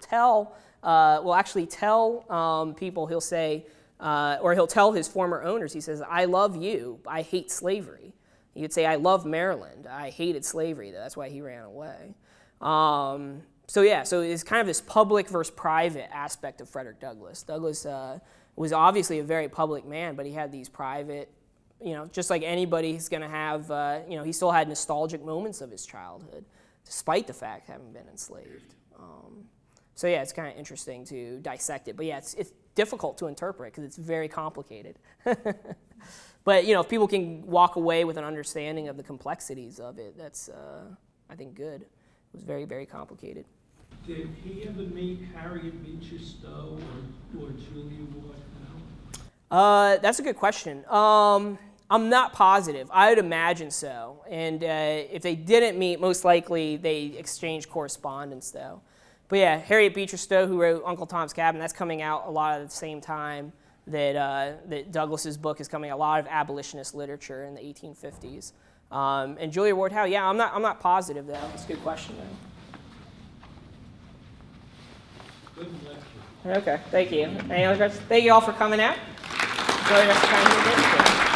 actually tell people, he'll say, or he'll tell his former owners, he says, I love you, I hate slavery. He would say, I love Maryland, I hated slavery, that's why he ran away. So it's kind of this public versus private aspect of Frederick Douglass. Douglass was obviously a very public man, but he had these private, you know, just like anybody is going to have, you know, he still had nostalgic moments of his childhood, despite the fact of having been enslaved. So yeah, it's kind of interesting to dissect it. But yeah, it's difficult to interpret because it's very complicated. But, you know, if people can walk away with an understanding of the complexities of it, that's, I think, good. It was very, very complicated. Did he ever meet Harriet Beecher Stowe or Julia Ward Howe? That's a good question. I'm not positive. I would imagine so. And if they didn't meet, most likely they exchanged correspondence, though. But yeah, Harriet Beecher Stowe, who wrote Uncle Tom's Cabin, that's coming out a lot at the same time that Douglas's book is coming. A lot of abolitionist literature in the 1850s. And Julia Ward Howe, yeah, I'm not positive though. It's a good question though. Good lecture. Okay, thank you. Any other questions? Thank you all for coming out. Enjoy the rest of the time here.